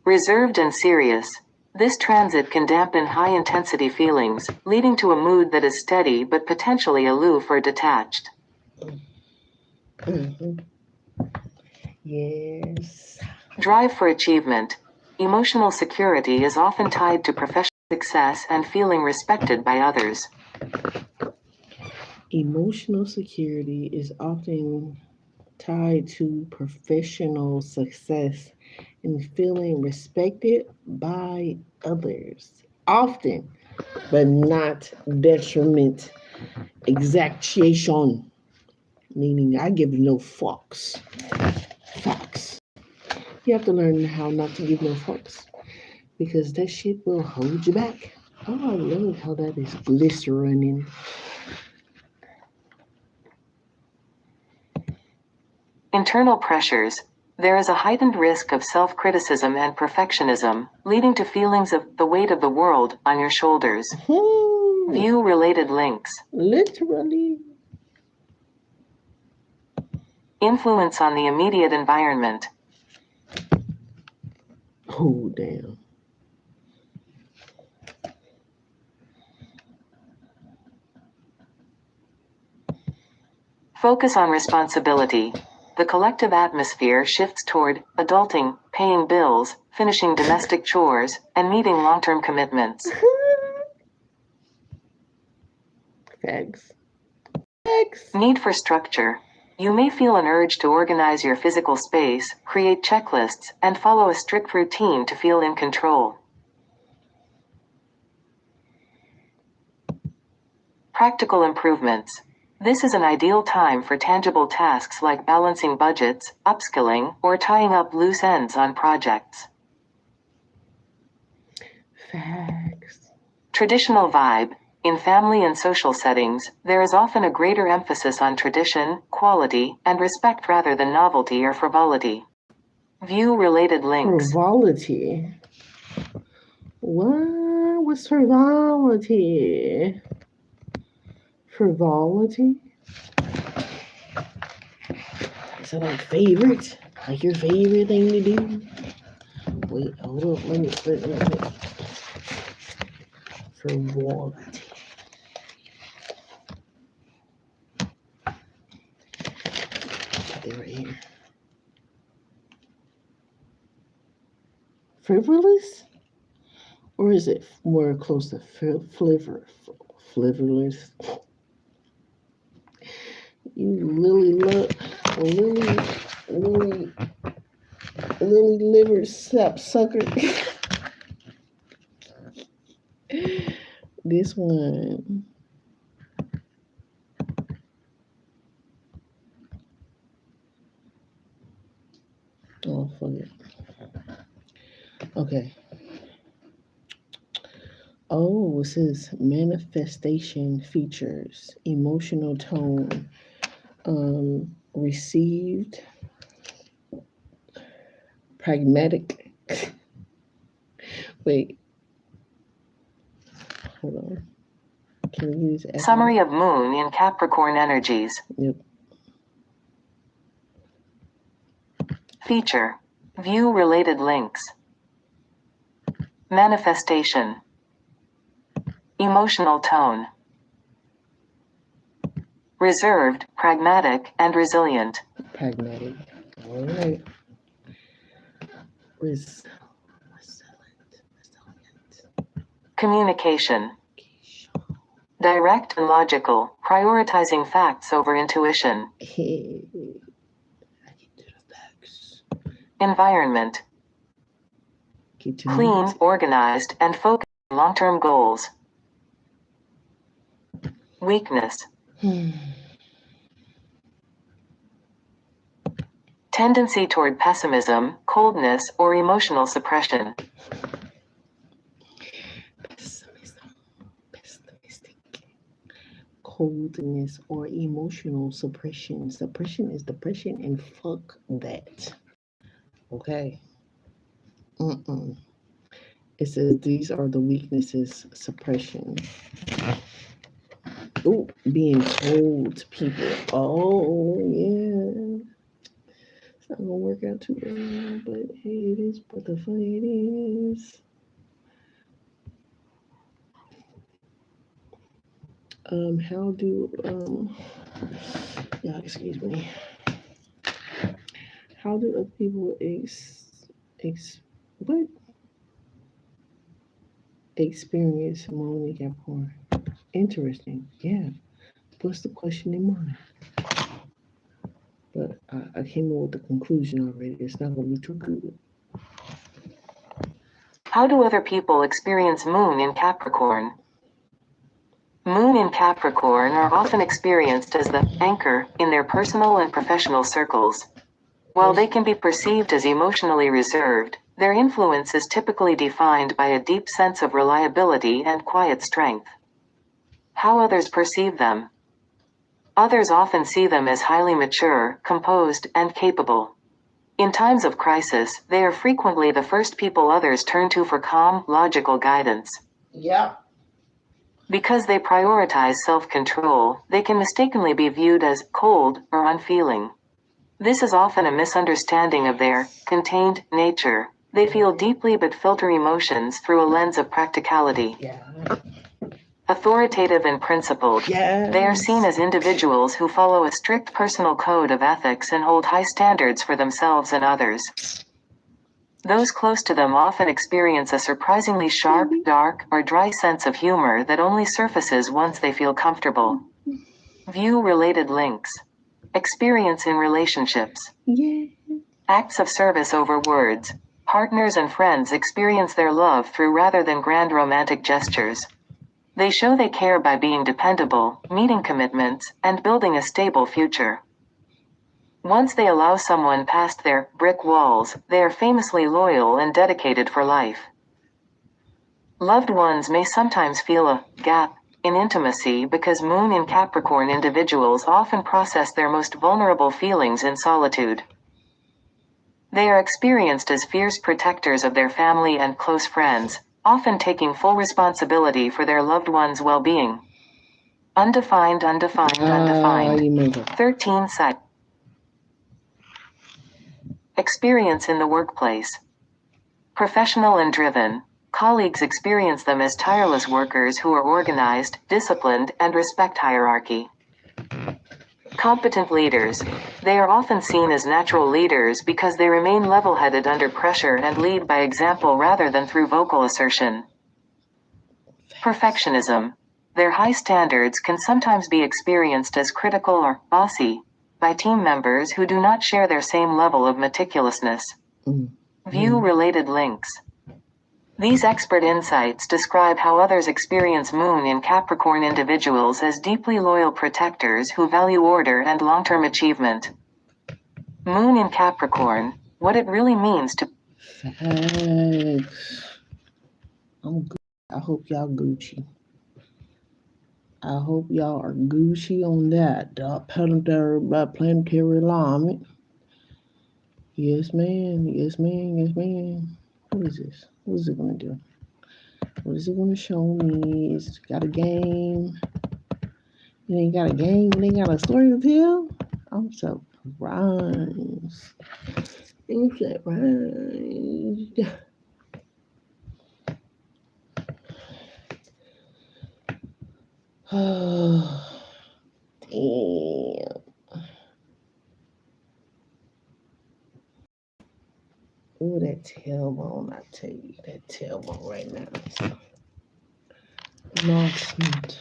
Reserved and serious. This transit can dampen high-intensity feelings, leading to a mood that is steady but potentially aloof or detached. Yes. Drive for achievement. Emotional security is often tied to professional success and feeling respected by others. Emotional security is often tied to professional success and feeling respected by others. Often, but not detriment. Exaction, meaning I give no fucks. Fucks. You have to learn how not to give no fucks, because that shit will hold you back. Oh, I love how that is glycerinin. Internal pressures. There is a heightened risk of self-criticism and perfectionism, leading to feelings of the weight of the world on your shoulders. View related links. Literally. Influence on the immediate environment. Oh, damn. Focus on responsibility. The collective atmosphere shifts toward adulting, paying bills, finishing domestic chores, and meeting long-term commitments. Facts. Need for structure. You may feel an urge to organize your physical space, create checklists, and follow a strict routine to feel in control. Practical improvements. This is an ideal time for tangible tasks like balancing budgets, upskilling, or tying up loose ends on projects. Facts. Traditional vibe. In family and social settings, there is often a greater emphasis on tradition, quality, and respect rather than novelty or frivolity. View-related links. Frivolity. What was frivolity? Frivolity? Is it like favorite? Like your favorite thing to do? Wait, hold up. Let me. Frivolity. Right here. Frivolous? Or is it more close to flavorless? You lily liver sap sucker. This one. Oh, fuck it. Okay. Oh, it says manifestation features, emotional tone, received, pragmatic. Wait. Hold on. Can we use Summary of Moon in Capricorn energies. Yep. Feature. View-related links. Manifestation. Emotional tone. Reserved, pragmatic, and resilient. Pragmatic. All right. Communication. Direct and logical, prioritizing facts over intuition. Environment. Clean, organized, and focused on long-term goals. Weakness. Tendency toward pessimism, coldness, or emotional suppression. Coldness or emotional suppression. Suppression is depression, and fuck that. Okay. It says these are the weaknesses: suppression. Ooh, being cold to people. Oh yeah. It's not gonna work out too well, but hey, it is what the fuck it is. How do yeah, excuse me. How do other people experience Moon in Capricorn? Interesting. Yeah. What's the question in mind? But I came up with the conclusion already. It's not gonna be too good. How do other people experience Moon in Capricorn? Moon in Capricorn are often experienced as the anchor in their personal and professional circles. While they can be perceived as emotionally reserved, their influence is typically defined by a deep sense of reliability and quiet strength. How others perceive them. Others often see them as highly mature, composed, and capable. In times of crisis, they are frequently the first people others turn to for calm, logical guidance. Yeah. Because they prioritize self-control, they can mistakenly be viewed as cold or unfeeling. This is often a misunderstanding of their contained nature. They feel deeply but filter emotions through a lens of practicality. Yeah. Authoritative and principled. Yes. They are seen as individuals who follow a strict personal code of ethics and hold high standards for themselves and others. Those close to them often experience a surprisingly sharp, dark, or dry sense of humor that only surfaces once they feel comfortable. View-related links. Experience in relationships. Yeah. Acts of service over words. Partners and friends experience their love through rather than grand romantic gestures. They show they care by being dependable, meeting commitments, and building a stable future. Once they allow someone past their brick walls, they are famously loyal and dedicated for life. Loved ones may sometimes feel a gap in intimacy because Moon in Capricorn individuals often process their most vulnerable feelings in solitude. They are experienced as fierce protectors of their family and close friends, often taking full responsibility for their loved one's well-being. Undefined. 13 site. Experience in the workplace. Professional and driven. Colleagues experience them as tireless workers who are organized, disciplined, and respect hierarchy. Competent leaders. They are often seen as natural leaders because they remain level-headed under pressure and lead by example rather than through vocal assertion. Perfectionism. Their high standards can sometimes be experienced as critical or bossy by team members who do not share their same level of meticulousness. View-related links. These expert insights describe how others experience Moon in Capricorn individuals as deeply loyal protectors who value order and long-term achievement. Moon in Capricorn, what it really means to... Facts. I hope y'all Gucci. I hope y'all are Gucci on that. Planetary alignment. Yes, man. Yes, man. Yes, man. What is this? What is it going to do? What is it going to show me? It's got a game. It ain't got a game. It ain't got a story to tell. I'm surprised. I'm surprised. Oh, damn. Ooh, that tailbone, I tell you, that tailbone right now is nonsense.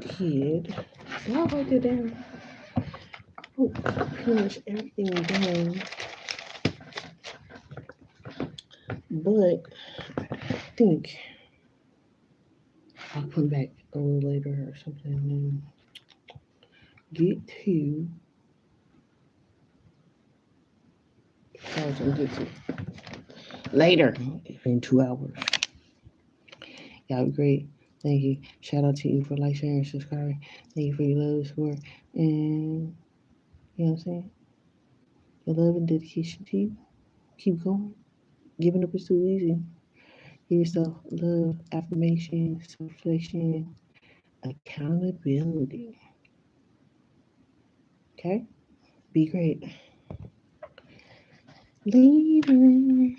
Kid, y'all write it down. Oh, pretty much everything down. But I think I'll come back a little later or something and get to. I was gonna get to later in 2 hours. Y'all be great. Thank you. Shout out to you for like, sharing, subscribing. Thank you for your love, support, and you know what I'm saying? Your love and dedication to you. Keep going. Giving up is too easy. Give yourself love, affirmation, self-reflection, accountability. Okay? Be great. Later.